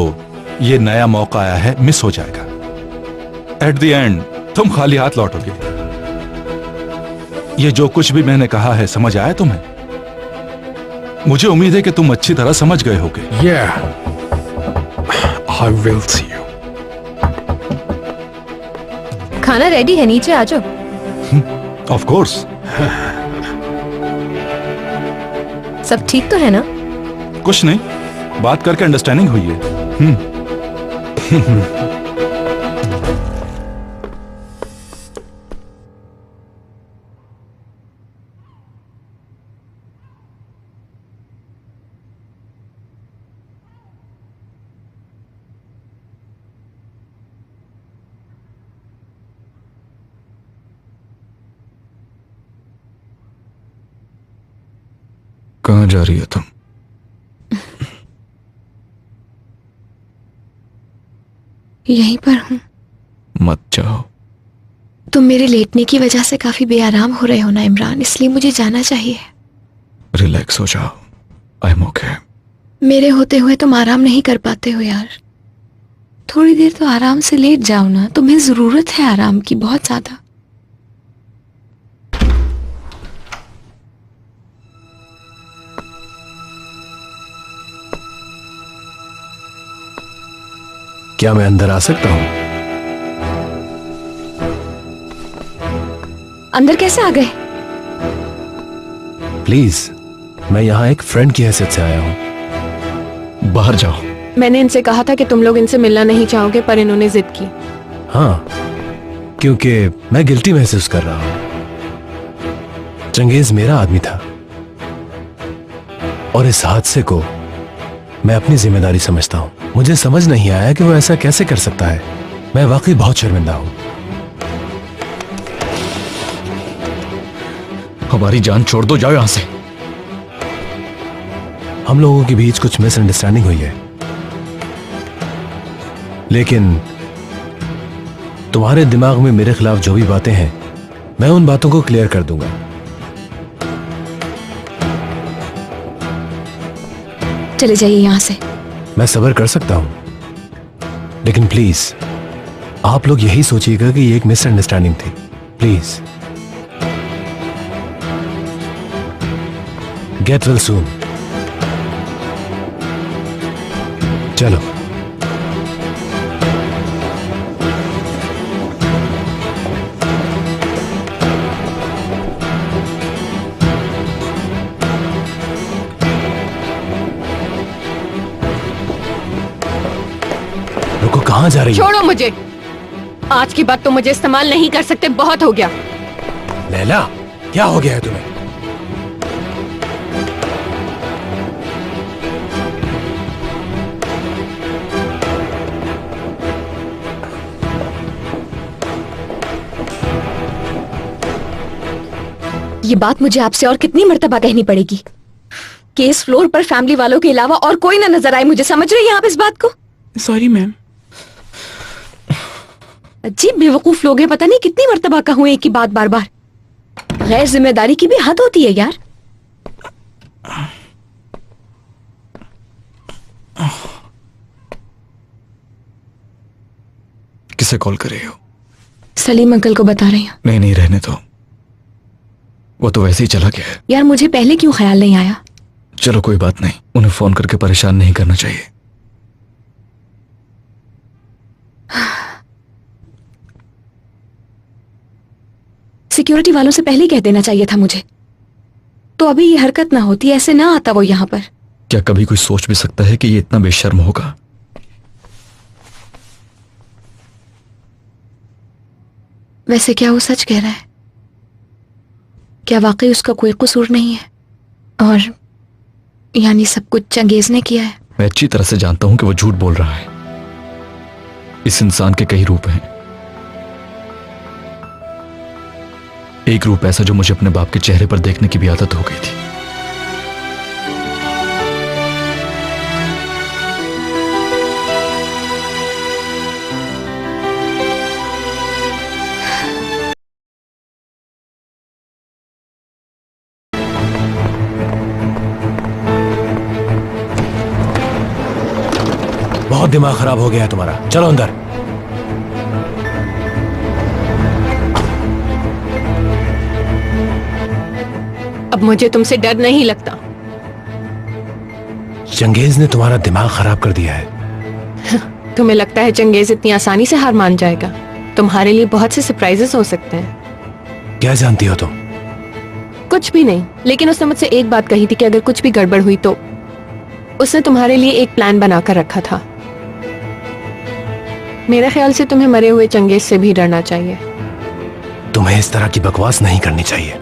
ये नया मौका आया है मिस हो जाएगा। एट द एंड तुम खाली हाथ लौटोगे। ये जो कुछ भी मैंने कहा है समझ आया तुम्हें? मुझे उम्मीद है कि तुम अच्छी तरह समझ गए होगे। Yeah, I will see you. खाना रेडी है, नीचे आ जाओ। Of course. सब ठीक तो है ना? कुछ नहीं, बात करके अंडरस्टैंडिंग हुई है। कहाँ जा रही हो तुम? यहीं पर हूँ। मत जाओ। तुम मेरे लेटने की वजह से काफी बेआराम हो रहे हो ना इमरान, इसलिए मुझे जाना चाहिए। रिलैक्स हो जाओ। I am okay. मेरे होते हुए तुम आराम नहीं कर पाते हो यार। थोड़ी देर तो आराम से लेट जाओ ना, तुम्हें जरूरत है आराम की, बहुत ज्यादा। क्या मैं अंदर आ सकता हूँ? अंदर कैसे आ गए? प्लीज, मैं यहाँ एक फ्रेंड की हैसियत से आया हूँ। बाहर जाओ। मैंने इनसे कहा था कि तुम लोग इनसे मिलना नहीं चाहोगे, पर इन्होंने जिद की। हाँ, क्योंकि मैं गिल्टी महसूस कर रहा हूं। चंगेज मेरा आदमी था और इस हादसे को मैं अपनी जिम्मेदारी समझता हूं। मुझे समझ नहीं आया कि वो ऐसा कैसे कर सकता है। मैं वाकई बहुत शर्मिंदा हूं। हमारी जान छोड़ दो, जाओ यहां से। हम लोगों के बीच कुछ मिसअंडरस्टैंडिंग हुई है, लेकिन तुम्हारे दिमाग में मेरे खिलाफ जो भी बातें हैं, मैं उन बातों को क्लियर कर दूंगा। चले जाइए यहां से। मैं सब्र कर सकता हूं, लेकिन प्लीज आप लोग यही सोचिएगा कि ये एक मिसअंडरस्टैंडिंग थी। Please get well soon. चलो। रुको, कहां जा रही हो? छोड़ो मुझे। आज के बाद तुम मुझे इस्तेमाल नहीं कर सकते, बहुत हो गया। लैला, क्या हो गया है तुम्हें? ये बात मुझे आपसे और कितनी मर्तबा कहनी पड़ेगी कि इस फ्लोर पर फैमिली वालों के अलावा और कोई ना नजर आए मुझे। समझ रही हैं आप इस बात को? Sorry ma'am. अजीब बेवकूफ लोग हैं, पता नहीं कितनी मर्तबा कहूं एक ही बात बार बार। गैर जिम्मेदारी की भी हद होती है यार। किसे कॉल कर रही हो? सलीम अंकल को बता रही हूँ। नहीं नहीं, रहने दो, वो तो वैसे ही चला गया है। यार मुझे पहले क्यों ख्याल नहीं आया? चलो कोई बात नहीं, उन्हें फोन करके परेशान नहीं करना चाहिए। सिक्योरिटी वालों से पहले ही कह देना चाहिए था मुझे, तो अभी ये हरकत ना होती, ऐसे ना आता वो यहां पर। क्या कभी कोई सोच भी सकता है कि ये इतना बेशर्म होगा? वैसे क्या वो सच कह रहा है? क्या वाकई उसका कोई कसूर नहीं है और यानी सब कुछ चंगेज ने किया है? मैं अच्छी तरह से जानता हूं कि वो झूठ बोल रहा है। इस इंसान के कई रूप हैं। एक रूप ऐसा जो मुझे अपने बाप के चेहरे पर देखने की भी आदत हो गई थी। बहुत दिमाग खराब हो गया है तुम्हारा, चलो अंदर। अब मुझे तुमसे डर नहीं लगता। चंगेज ने तुम्हारा दिमाग खराब कर दिया है। तुम्हें लगता है चंगेज इतनी आसानी से हार मान जाएगा? तुम्हारे लिए बहुत से सरप्राइजेस हो सकते हैं। क्या जानती हो तुम? कुछ भी नहीं, लेकिन उसने मुझसे एक बात कही थी कि अगर कुछ भी गड़बड़ हुई तो उसने तुम्हारे लिए एक प्लान बनाकर रखा था। मेरे ख्याल से तुम्हें मरे हुए चंगेज से भी डरना चाहिए। तुम्हें इस तरह की बकवास नहीं करनी चाहिए।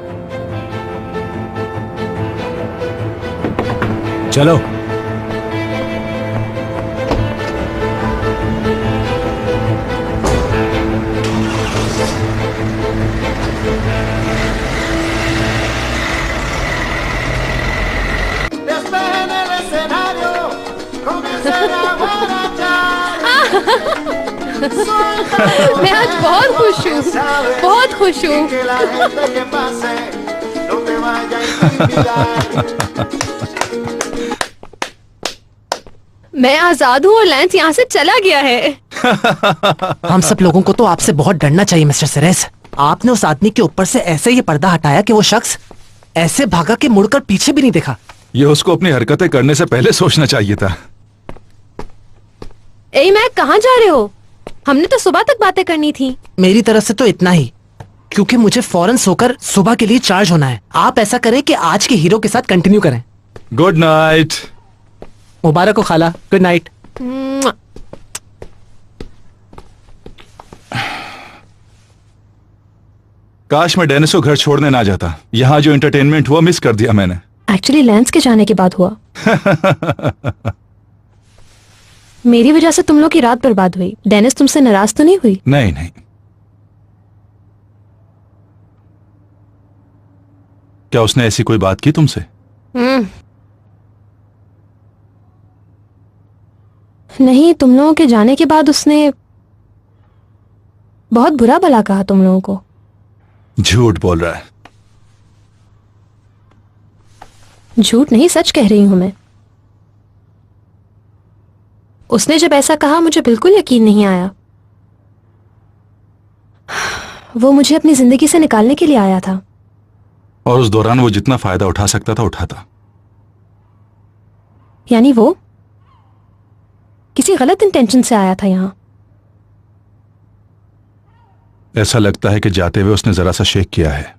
चलो। मैं आज बहुत खुश हूँ, बहुत खुश हूँ। मैं आजाद हूँ और लैंस यहाँ से चला गया है। हम सब लोगों को तो आपसे बहुत डरना चाहिए मिस्टर सेरेस। आपने उस आदमी के ऊपर से ऐसे ये पर्दा हटाया कि वो शख्स ऐसे भागा कि मुड़कर पीछे भी नहीं देखा। ये उसको अपनी हरकतें करने से पहले सोचना चाहिए था। ए मैं कहाँ जा रहे हो? हमने तो सुबह तक बातें करनी थी। मेरी तरफ से तो इतना ही, क्योंकि मुझे फौरन सोकर सुबह के लिए चार्ज होना है। आप ऐसा करें कि आज के हीरो के साथ कंटिन्यू करें। Good night. मुबारक हो खाला, गुड नाइट। काश मैं डेनिस को घर छोड़ने ना जाता। यहाँ जो एंटरटेनमेंट हुआ मिस कर दिया मैंने। एक्चुअली लैंस के जाने के बाद हुआ। मेरी वजह से तुम लोग की रात बर्बाद हुई। डेनिस तुमसे नाराज तो नहीं हुई? नहीं नहीं। क्या उसने ऐसी कोई बात की तुमसे? नहीं, तुम लोगों के जाने के बाद उसने बहुत बुरा भला कहा तुम लोगों को। झूठ बोल रहा है। झूठ नहीं, सच कह रही हूं मैं। उसने जब ऐसा कहा मुझे बिल्कुल यकीन नहीं आया। वो मुझे अपनी जिंदगी से निकालने के लिए आया था। और उस दौरान वो जितना फायदा उठा सकता था उठाता। यानी वो किसी गलत इंटेंशन से आया था यहां। ऐसा लगता है कि जाते हुए उसने जरा सा शेक किया है।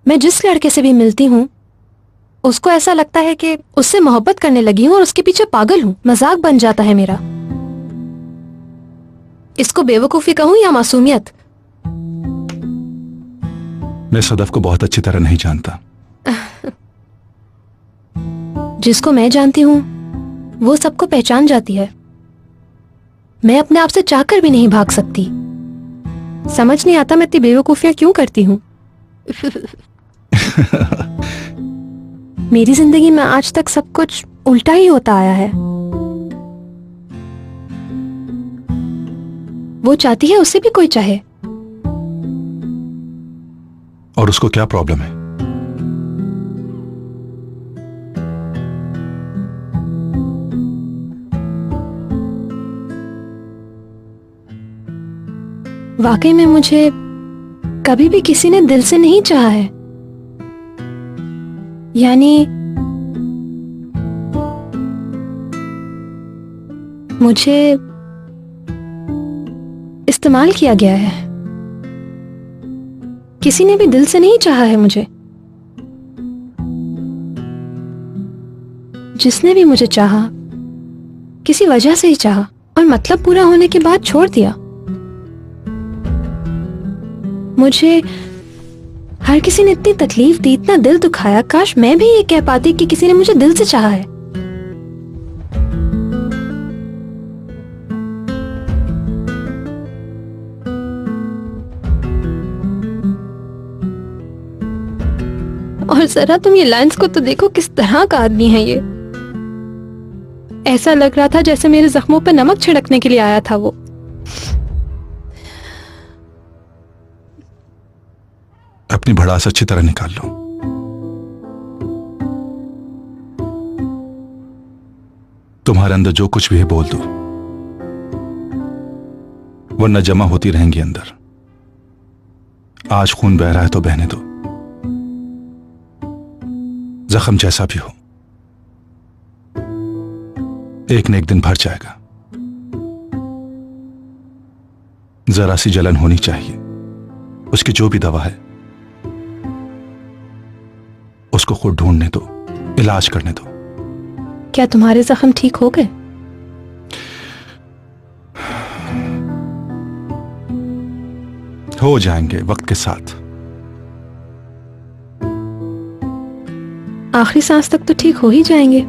मैं जिस लड़के से भी मिलती हूं उसको ऐसा लगता है कि उससे मोहब्बत करने लगी हूं और उसके पीछे पागल हूं। मजाक बन जाता है मेरा। इसको बेवकूफी कहूं या मासूमियत? मैं सदफ को बहुत अच्छी तरह नहीं जानता। जिसको मैं जानती हूं वो सबको पहचान जाती है। मैं अपने आप से चाहकर भी नहीं भाग सकती। समझ नहीं आता मैं इतनी बेवकूफियां क्यों करती हूं। मेरी जिंदगी में आज तक सब कुछ उल्टा ही होता आया है। वो चाहती है उसे भी कोई चाहे। और उसको क्या प्रॉब्लम है? वाकई में मुझे कभी भी किसी ने दिल से नहीं चाहा है। यानी मुझे इस्तेमाल किया गया है। किसी ने भी दिल से नहीं चाहा है मुझे। जिसने भी मुझे चाहा किसी वजह से ही चाहा और मतलब पूरा होने के बाद छोड़ दिया। मुझे हर किसी ने इतनी तकलीफ दी, इतना दिल दुखाया। काश मैं भी ये कह पाती कि किसी ने मुझे दिल से चाहा है। और जरा तुम ये लाइंस को तो देखो, किस तरह का आदमी है ये। ऐसा लग रहा था जैसे मेरे जख्मों पर नमक छिड़कने के लिए आया था वो। अपनी भड़ास अच्छी तरह निकाल लो। तुम्हारे अंदर जो कुछ भी है बोल दो, वरना जमा होती रहेंगी अंदर। आज खून बह रहा है तो बहने दो। जख्म जैसा भी हो एक न एक दिन भर जाएगा। जरा सी जलन होनी चाहिए, उसकी जो भी दवा है उसको खुद ढूंढने दो, इलाज करने दो। क्या तुम्हारे जख्म ठीक हो गए? हो जाएंगे वक्त के साथ। आखिरी सांस तक तो ठीक हो ही जाएंगे।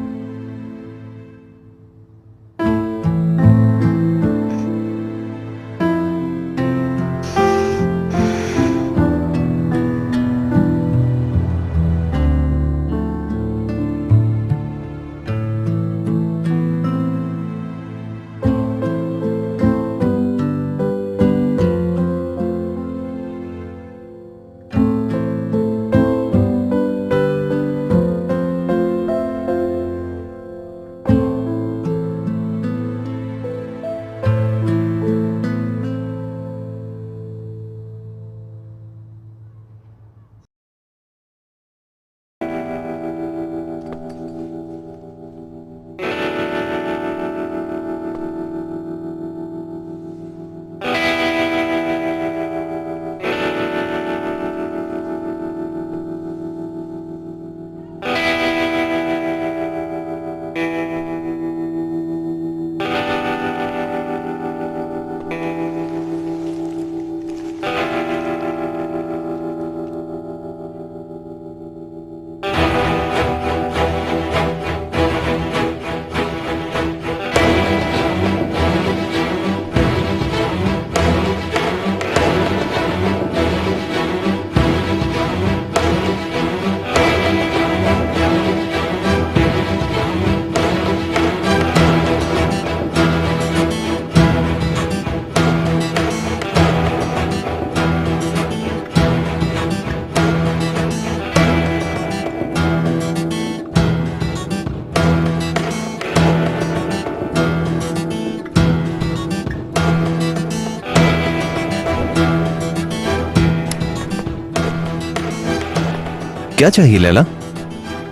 क्या चाहिए लैला?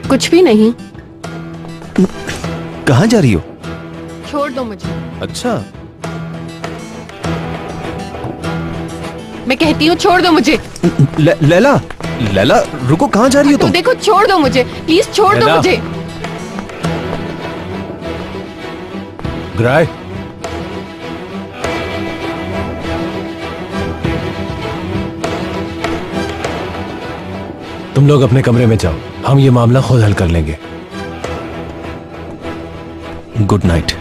कुछ भी नहीं। कहाँ जा रही हो? छोड़ दो मुझे। अच्छा, मैं कहती हूँ छोड़ दो मुझे। लैला, लैला रुको, कहाँ जा रही हो तो तुम? देखो, छोड़ दो मुझे, प्लीज छोड़ दो मुझे। ग्राय, तुम लोग अपने कमरे में जाओ, हम ये मामला खुद हल कर लेंगे। Good night.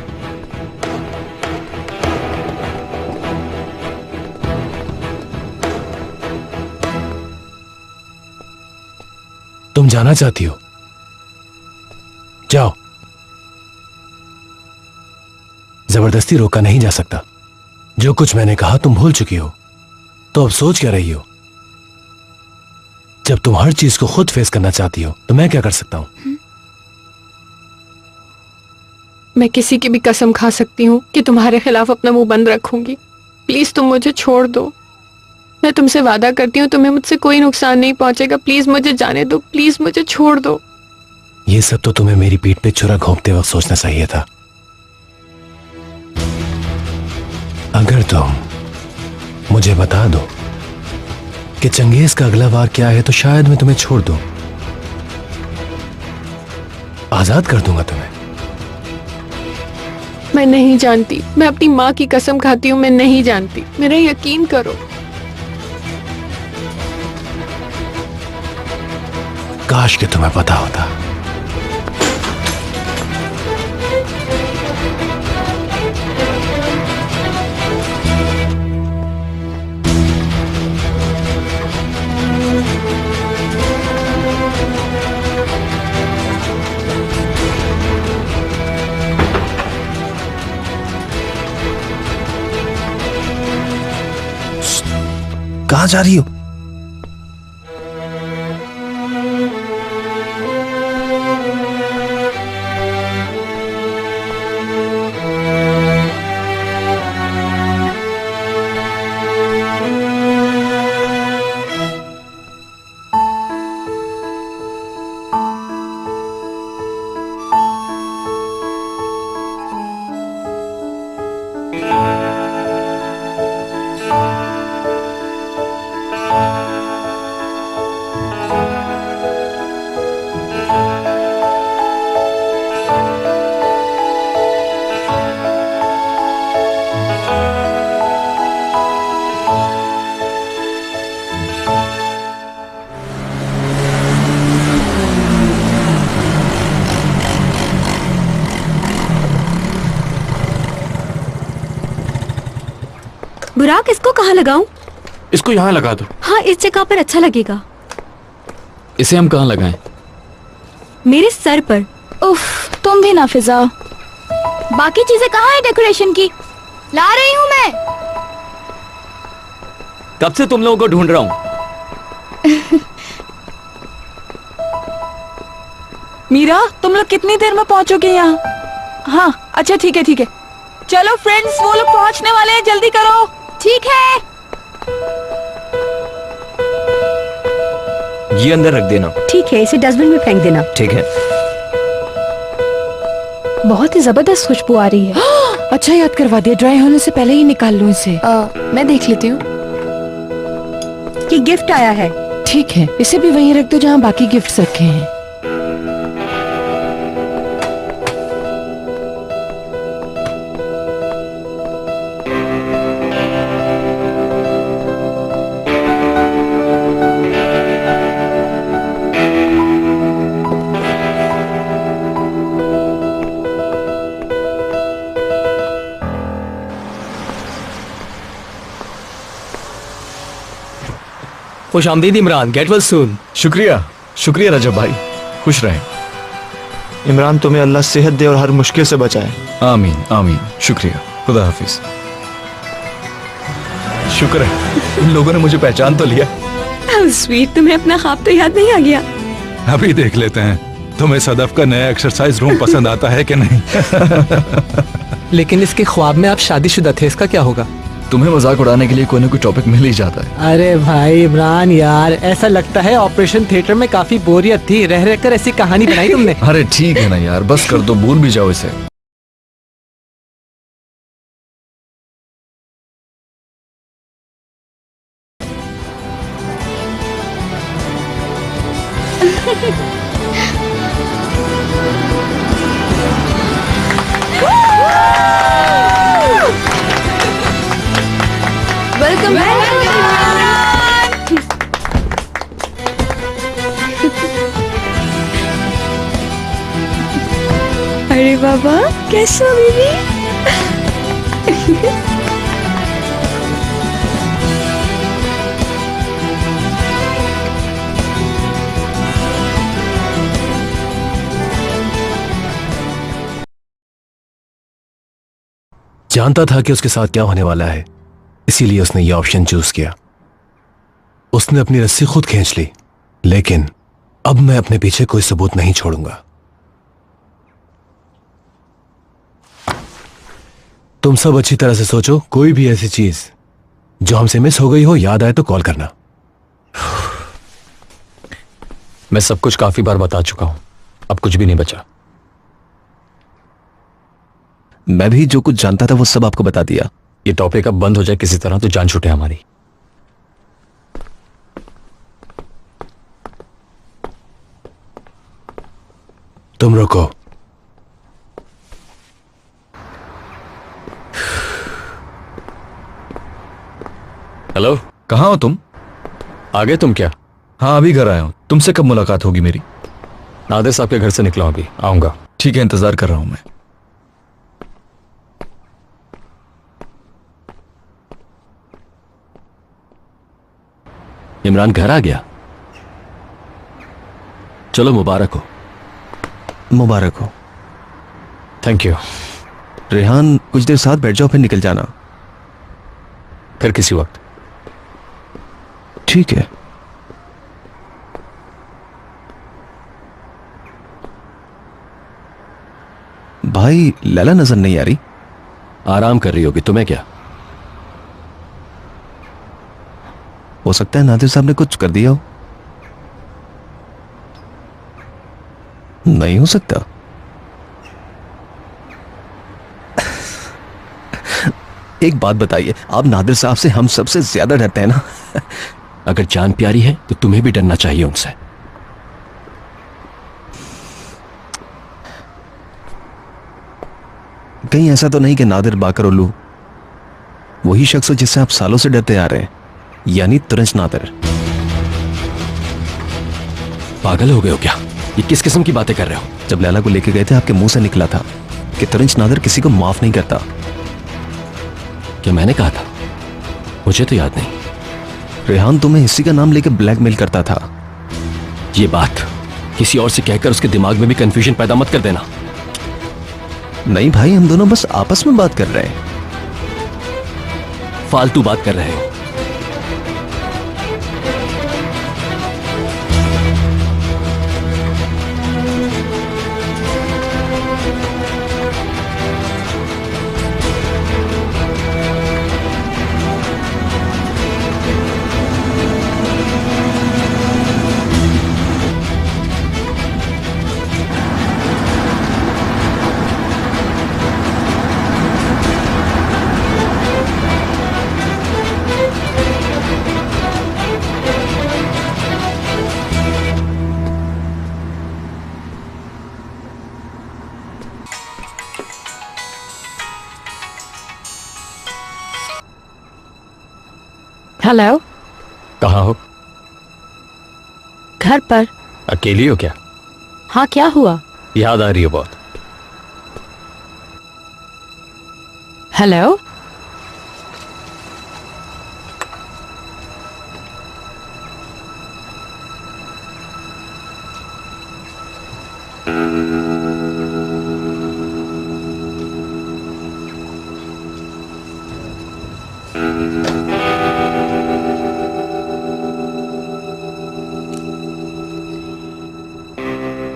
तुम जाना चाहती हो? जाओ। जबरदस्ती रोका नहीं जा सकता। जो कुछ मैंने कहा तुम भूल चुकी हो, तो अब सोच क्या रही हो? जब तुम हर चीज को खुद फेस करना चाहती हो, तो मैं क्या कर सकता हूं? मैं किसी की भी कसम खा सकती हूँ कि तुम्हारे खिलाफ अपना मुंह बंद रखूंगी। प्लीज तुम मुझे छोड़ दो। मैं तुमसे वादा करती हूँ तुम्हें मुझसे कोई नुकसान नहीं पहुंचेगा। प्लीज मुझे जाने दो, प्लीज मुझे छोड़ दो। ये सब तो तुम्हें मेरी पीठ पे छुरा घोंपते वक्त सोचना चाहिए था। अगर तुम मुझे बता दो कि चंगेज का अगला वार क्या है, तो शायद मैं तुम्हें छोड़ दूं, आजाद कर दूंगा तुम्हें। मैं नहीं जानती, मैं अपनी माँ की कसम खाती हूँ, मैं नहीं जानती। मेरा यकीन करो। काश कि तुम्हें पता होता। कहाँ जा रही हो? बुराक, इसको कहाँ लगाऊं? इसको यहाँ लगा दो। हाँ, इस जगह पर अच्छा लगेगा। इसे हम कहाँ लगाएं? मेरे सर पर। उफ, तुम भी ना फिजा। बाकी चीजें कहाँ है डेकोरेशन की? ला रही हूँ मैं। कब से तुम लोगों को ढूंढ रहा हूँ। मीरा, तुम लोग कितनी देर में पहुंचोगे यहाँ? हाँ, अच्छा ठीक है ठीक है। चलो फ्रेंड्स, वो लोग पहुंचने वाले हैं, जल्दी करो। ठीक है। ये अंदर रख देना। ठीक है, इसे डस्टबिन में फेंक देना। ठीक है। बहुत ही जबरदस्त खुशबू आ रही है। अच्छा याद करवा दिया, ड्राई होने से पहले ही निकाल लूं इसे। मैं देख लेती हूँ। ये गिफ्ट आया है। ठीक है, इसे भी वहीं रख दो जहाँ बाकी गिफ्ट्स रखे हैं। खुश आमदीद इमरान, गेट वेल सून। शुक्रिया, शुक्रिया रजब भाई, खुश रहें। इमरान, तुम्हें अल्लाह सेहत दे और हर मुश्किल से बचाए। आमीन आमीन, शुक्रिया, खुदा हाफिज। शुक्र है इन लोगों ने मुझे पहचान तो लिया। स्वीट, तुम्हें अपना ख्वाब तो याद नहीं आ गया? अभी देख लेते हैं तुम्हें सदफ का नया एक्सरसाइज रूम पसंद आता है कि नहीं। लेकिन इसके ख्वाब में आप शादीशुदा थे, इसका क्या होगा? तुम्हें मजाक उड़ाने के लिए कोई ना कोई टॉपिक मिल ही जाता है। अरे भाई इमरान यार, ऐसा लगता है ऑपरेशन थिएटर में काफी बोरियत थी, रह रहकर ऐसी कहानी बनाई तुमने। अरे ठीक है ना यार, बस कर दो, भूल भी जाओ इसे। वेलकम अरे बाबा कैसे हो बीबी? जानता था कि उसके साथ क्या होने वाला है, इसीलिए उसने ये ऑप्शन चूज किया। उसने अपनी रस्सी खुद खींच ली, लेकिन अब मैं अपने पीछे कोई सबूत नहीं छोड़ूंगा। तुम सब अच्छी तरह से सोचो, कोई भी ऐसी चीज जो हमसे मिस हो गई हो, याद आए तो कॉल करना। मैं सब कुछ काफी बार बता चुका हूं, अब कुछ भी नहीं बचा। मैं भी जो कुछ जानता था वो सब आपको बता दिया। ये टॉपिक अब बंद हो जाए किसी तरह तो जान छूटे हमारी। तुम रुको। हेलो, कहाँ हो तुम? आ गए तुम क्या? हाँ अभी घर आया हूँ। तुमसे कब मुलाकात होगी मेरी? नादिर साहब के घर से निकला हूं, अभी आऊंगा। ठीक है, इंतजार कर रहा हूं मैं। इमरान घर आ गया? चलो मुबारक हो। मुबारक हो। Thank you. रेहान कुछ देर साथ बैठ जाओ, फिर निकल जाना। फिर किसी वक्त। ठीक है। भाई लैला नजर नहीं आ रही। आराम कर रही होगी, तुम्हें क्या? हो सकता है नादिर साहब ने कुछ कर दिया हो। नहीं हो सकता। एक बात बताइए, आप नादिर साहब से हम सबसे ज्यादा डरते हैं ना? अगर जान प्यारी है तो तुम्हें भी डरना चाहिए उनसे। कहीं ऐसा तो नहीं कि नादिर बाकर उल्लू वही शख्स हो जिससे आप सालों से डरते आ रहे हैं, यानी तुरंज नादिर? पागल हो गए हो क्या? ये किस किस्म की बातें कर रहे हो? जब लैला को लेके गए थे आपके मुंह से निकला था कि तुरंज नादिर किसी को माफ नहीं करता। क्या मैंने कहा था? मुझे तो याद नहीं। रेहान तुम्हें इसी का नाम लेके ब्लैकमेल करता था। ये बात किसी और से कहकर उसके दिमाग में भी कंफ्यूजन पैदा मत कर देना। नहीं भाई, हम दोनों बस आपस में बात कर रहे हैं। फालतू बात कर रहे हो। हेलो। कहाँ हो? घर पर। अकेली हो क्या? हाँ, क्या हुआ? याद आ रही है बहुत। हेलो।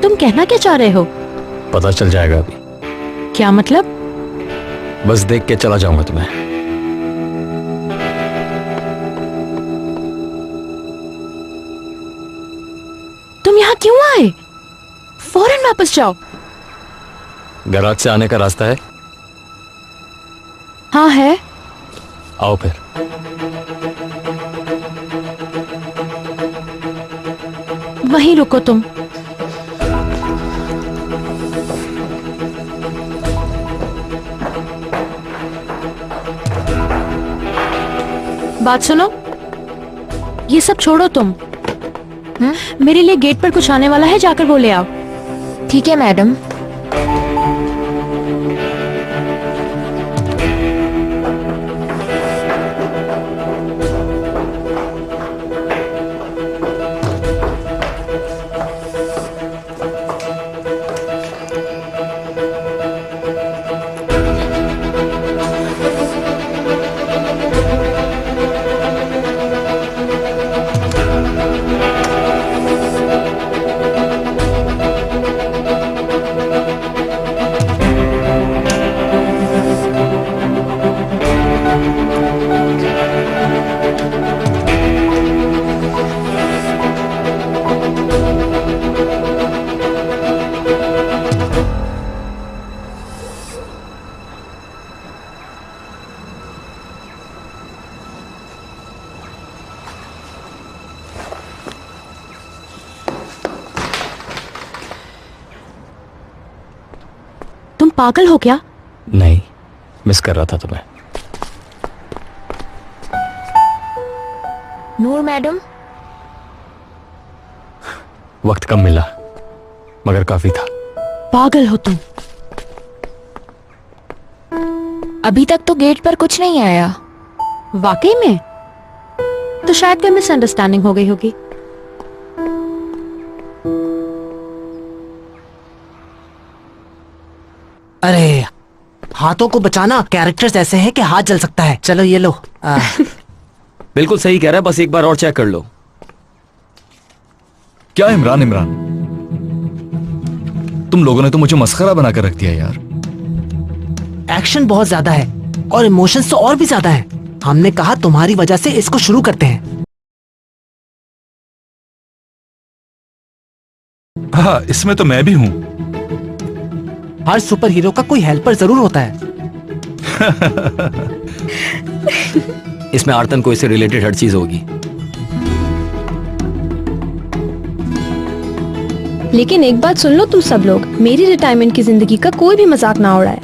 तुम कहना क्या चाह रहे हो? पता चल जाएगा अभी। क्या मतलब? बस देख के चला जाऊंगा तुम्हें। क्यों आए? फौरन वापस जाओ। गैराज से आने का रास्ता है? हाँ है। आओ फिर। वहीं रुको तुम। बात सुनो, ये सब छोड़ो तुम। मेरे लिए गेट पर कुछ आने वाला है, जाकर वो ले आओ। ठीक है मैडम। तुम पागल हो क्या? नहीं, मिस कर रहा था तुम्हें। नूर मैडम। वक्त कम मिला मगर काफी था। पागल हो तुम। अभी तक तो गेट पर कुछ नहीं आया। वाकई में? तो शायद कोई मिसअंडरस्टैंडिंग हो गई होगी। अरे हाथों को बचाना, कैरेक्टर्स ऐसे हैं कि हाथ जल सकता है। चलो ये लो। बिल्कुल सही कह रहा है, बस एक बार और चेक कर लो। क्या इमरान, तुम लोगों ने तो मुझे मस्खरा बनाकर रख दिया यार। एक्शन बहुत ज्यादा है और इमोशंस तो और भी ज्यादा है। हमने कहा तुम्हारी वजह से इसको शुरू करते हैं। हाँ, इसमें तो मैं भी हूँ। हर सुपर हीरो का कोई हेल्पर जरूर होता है। इसमें आर्तन को इससे रिलेटेड हर चीज होगी। लेकिन एक बात सुन लो तुम सब लोग, मेरी रिटायरमेंट की जिंदगी का कोई भी मजाक ना उड़ाए।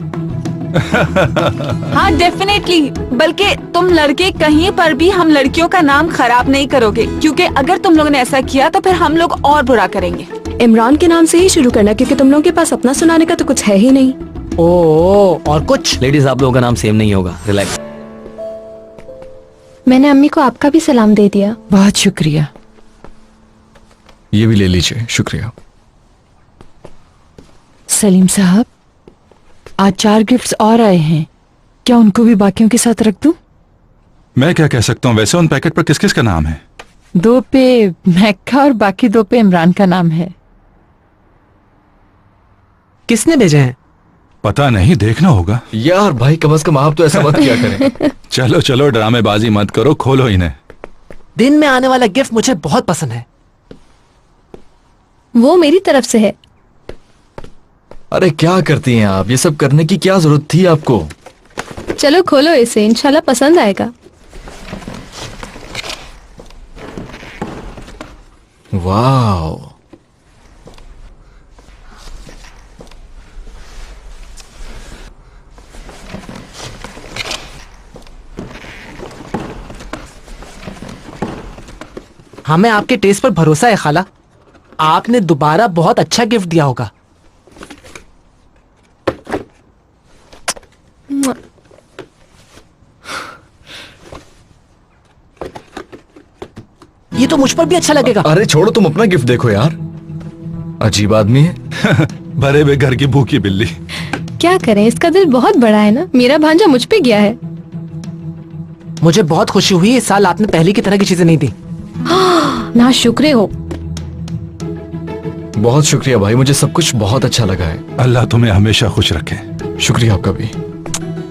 हाँ डेफिनेटली, बल्कि तुम लड़के कहीं पर भी हम लड़कियों का नाम खराब नहीं करोगे, क्योंकि अगर तुम लोगों ने ऐसा किया तो फिर हम लोग और बुरा करेंगे। इमरान के नाम से ही शुरू करना, क्योंकि तुम लोगों के पास अपना सुनाने का तो कुछ है ही नहीं। और कुछ? लेडीज, आप लोगों का नाम सेम नहीं होगा, रिलैक्स। मैंने अम्मी को आपका भी सलाम दे दिया। बहुत शुक्रिया। ये भी ले लीजिए। शुक्रिया। सलीम साहब, आज 4 गिफ्ट्स और आए हैं, क्या उनको भी बाकियों के साथ रख दूं? मैं क्या कह सकता हूँ, वैसे उन पैकेट पर किस किस का नाम है? 2 पे मैक्का और बाकी 2 पे इमरान का नाम है। किसने भेजे हैं? पता नहीं, देखना होगा। यार भाई, कम से कम आप तो ऐसा मत किया करें। चलो चलो, ड्रामेबाजी मत करो, खोलो इन्हें। दिन में आने वाला गिफ्ट मुझे बहुत पसंद है। वो मेरी तरफ से है। अरे क्या करती हैं आप, ये सब करने की क्या जरूरत थी आपको? चलो खोलो इसे, इंशाल्लाह पसंद आएगा। वाह, हमें आपके टेस्ट पर भरोसा है खाला। आपने दोबारा बहुत अच्छा गिफ्ट दिया होगा। ये तो मुझ पर भी अच्छा लगेगा। अरे छोड़ो, तुम अपना गिफ्ट देखो यार। अजीब आदमी है। भरे हुए घर की भूखी बिल्ली। क्या करें, इसका दिल बहुत बड़ा है ना। मेरा भांजा मुझ पे गया है। मुझे बहुत खुशी हुई, इस साल आपने पहले की तरह की चीजें नहीं दी। ना शुक्रे हो। बहुत शुक्रिया भाई, मुझे सब कुछ बहुत अच्छा लगा है। अल्लाह तुम्हें हमेशा खुश रखे। शुक्रिया आपका भी।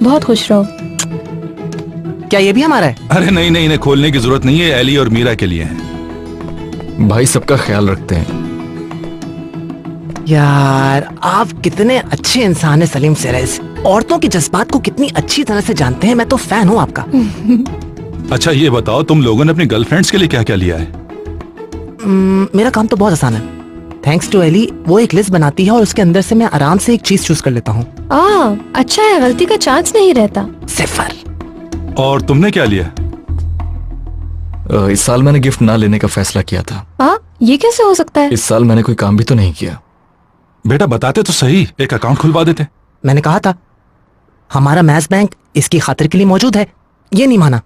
बहुत खुश रहो। क्या ये भी हमारा है? अरे नहीं नहीं, इन्हें खोलने की जरूरत नहीं है, एली और मीरा के लिए है। भाई सबका ख्याल रखते हैं। यार आप कितने अच्छे इंसान हैं सलीम सेरेस। औरतों के जज्बात को कितनी अच्छी तरह से जानते हैं। मैं तो फैन हूँ आपका। अच्छा ये बताओ, तुम लोगों ने अपनी गर्लफ्रेंड्स के लिए क्या क्या लिया है? मेरा काम तो बहुत आसान है। थैंक्स टू एली, वो एक लिस्ट बनाती है और उसके अंदर से मैं आराम से एक चीज चूज कर लेता हूँ। अच्छा है, गलती का चांस नहीं रहता। सिफर। और तुमने क्या लिया? इस साल मैंने गिफ्ट ना लेने का फैसला किया था। ये कैसे हो सकता है? इस साल मैंने कोई काम भी तो नहीं किया। बेटा बताते तो सही, एक अकाउंट खुलवा देते। मैंने कहा था हमारा मैस बैंक इसकी खातिर के लिए मौजूद है। ये नहीं माना।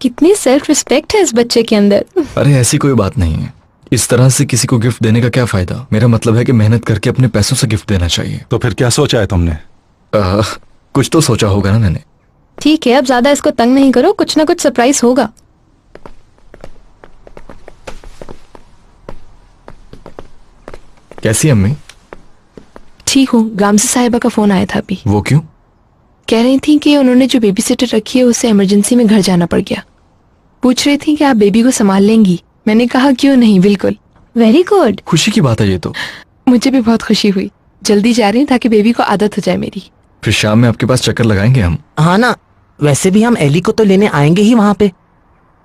कितनी सेल्फ रिस्पेक्ट है इस बच्चे के अंदर। अरे ऐसी कोई बात नहीं है। इस तरह से किसी को गिफ्ट देने का क्या फायदा? मेरा मतलब है कि मेहनत करके अपने पैसों से गिफ्ट देना चाहिए। तो फिर क्या सोचा है तुमने? कुछ तो सोचा होगा ना मैंने। ठीक है, अब ज्यादा इसको तंग नहीं करो, कुछ ना कुछ सरप्राइज होगा। कैसी अम्मी? ठीक हूँ। गामसी साहिबा का फोन आया था अभी। वो क्यों? कह रही थी कि उन्होंने जो बेबी सिटर रखी है उससे इमरजेंसी में घर जाना पड़ गया। पूछ रही थी कि आप बेबी को संभाल लेंगी। मैंने कहा क्यों नहीं, बिल्कुल। Very good. खुशी की बात है ये तो। मुझे भी बहुत खुशी हुई। जल्दी जा रही हूँ ताकि बेबी को आदत हो जाए मेरी। फिर शाम में आपके पास चक्कर लगाएंगे हम। हाँ ना, वैसे भी हम एली को तो लेने आएंगे ही वहाँ पे।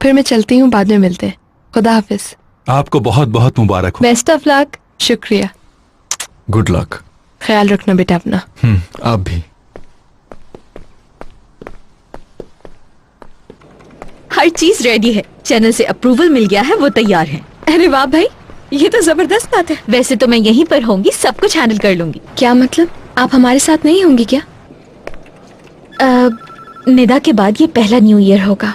फिर मैं चलती हूँ, बाद में मिलते हैं। खुदा हाफिज। आपको बहुत बहुत मुबारक हो। Best of luck. शुक्रिया। Good luck. ख्याल रखना बेटा अपना। आप भी। हर चीज रेडी है, चैनल से अप्रूवल मिल गया है, वो तैयार है। अरे वाह भाई, ये तो जबरदस्त बात है। वैसे तो मैं यहीं पर होंगी, सब कुछ हैंडल कर लूंगी। क्या मतलब? आप हमारे साथ नहीं होंगी क्या? निदा के बाद ये पहला न्यू ईयर होगा,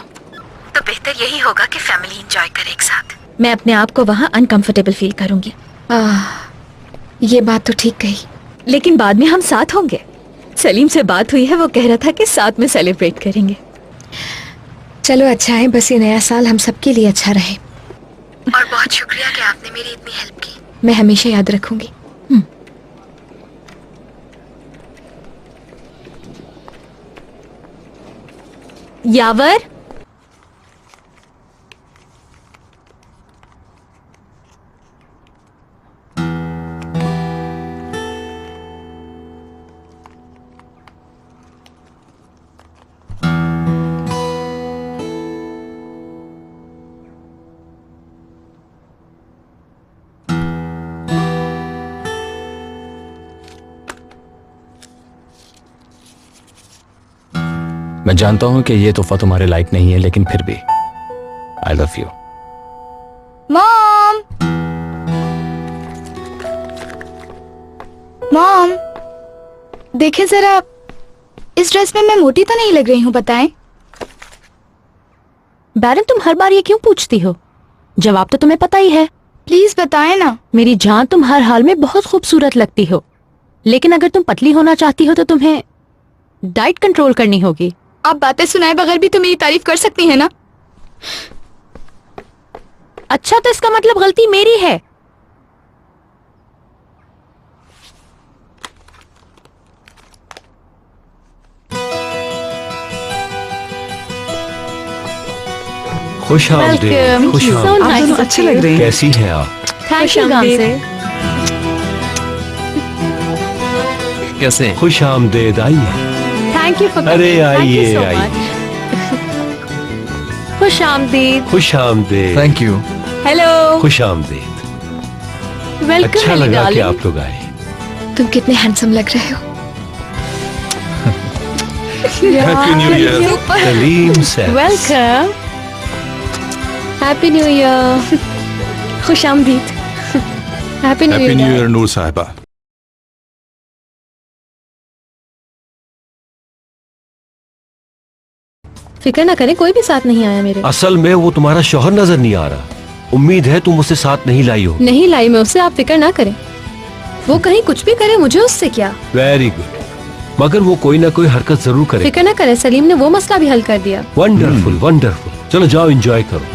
तो बेहतर यही होगा कि फैमिली एंजॉय करे एक साथ। मैं अपने आप को वहाँ अनकंफर्टेबल फील करूंगी। ये बात तो ठीक कही, लेकिन बाद में हम साथ होंगे। सलीम से बात हुई है, वो कह रहा था कि साथ में सेलिब्रेट करेंगे। चलो अच्छा है, बस ये नया साल हम सबके लिए अच्छा रहे। और बहुत शुक्रिया कि आपने मेरी इतनी हेल्प की। मैं हमेशा याद रखूंगी। यावर, मैं जानता हूं कि ये तोहफा तुम्हारे लायक नहीं है, लेकिन फिर भी I love you. Mom, mom, देखे जरा, इस ड्रेस में मैं मोटी तो नहीं लग रही हूँ? बताएं। बैरन, तुम हर बार ये क्यों पूछती हो? जवाब तो तुम्हें पता ही है। प्लीज बताएं ना। मेरी जान, तुम हर हाल में बहुत खूबसूरत लगती हो, लेकिन अगर तुम पतली होना चाहती हो तो तुम्हें डाइट कंट्रोल करनी होगी। आप बातें सुनाए बगैर भी तो मेरी तारीफ कर सकती हैं ना। अच्छा, तो इसका मतलब गलती मेरी है। खुश आमदीद। खुश आमदीद। अच्छे लग रहे हैं। कैसी हैं आप? थैंक यू गामसे। कैसे? खुश आमदीद। आइए। थैंक यू फॉर अरे आइए आइए। खुश आमदीद। खुश आमदीद। Thank you. हेलो। खुश आमदीद। वेलकम। अच्छा लगा कि आप लोग आए। तुम कितने हैंडसम लग रहे हो। Happy new year. Salim sir. Welcome. Happy new year. खुश आमदीद। हैप्पी हैप्पी न्यू ईयर नूर साहिबा। फिक्र ना करें, कोई भी साथ नहीं आया मेरे। असल में वो तुम्हारा शौहर नजर नहीं आ रहा। उम्मीद है तुम उसे साथ नहीं लाई हो। नहीं लाई मैं उससे, आप फिक्र ना करें। वो कहीं कुछ भी करे, मुझे उससे क्या। वेरी गुड, मगर वो कोई ना कोई हरकत जरूर करे। फिक्र ना करें, सलीम ने वो मसला भी हल कर दिया। Wonderful wonderful. चलो जाओ एंजॉय करो।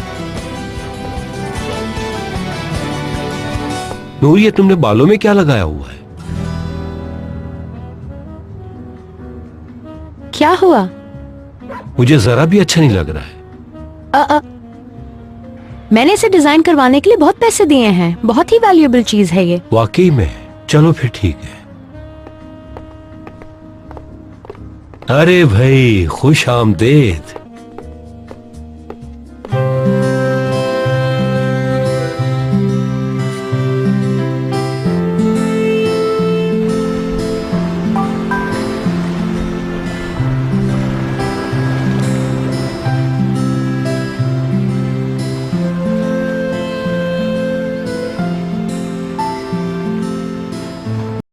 नूर, ये तुमने बालों में क्या लगाया हुआ है? क्या हुआ? मुझे जरा भी अच्छा नहीं लग रहा है। मैंने इसे डिजाइन करवाने के लिए बहुत पैसे दिए हैं, बहुत ही वैल्यूएबल चीज है ये। वाकई में? चलो फिर ठीक है। अरे भाई खुश आमदेद।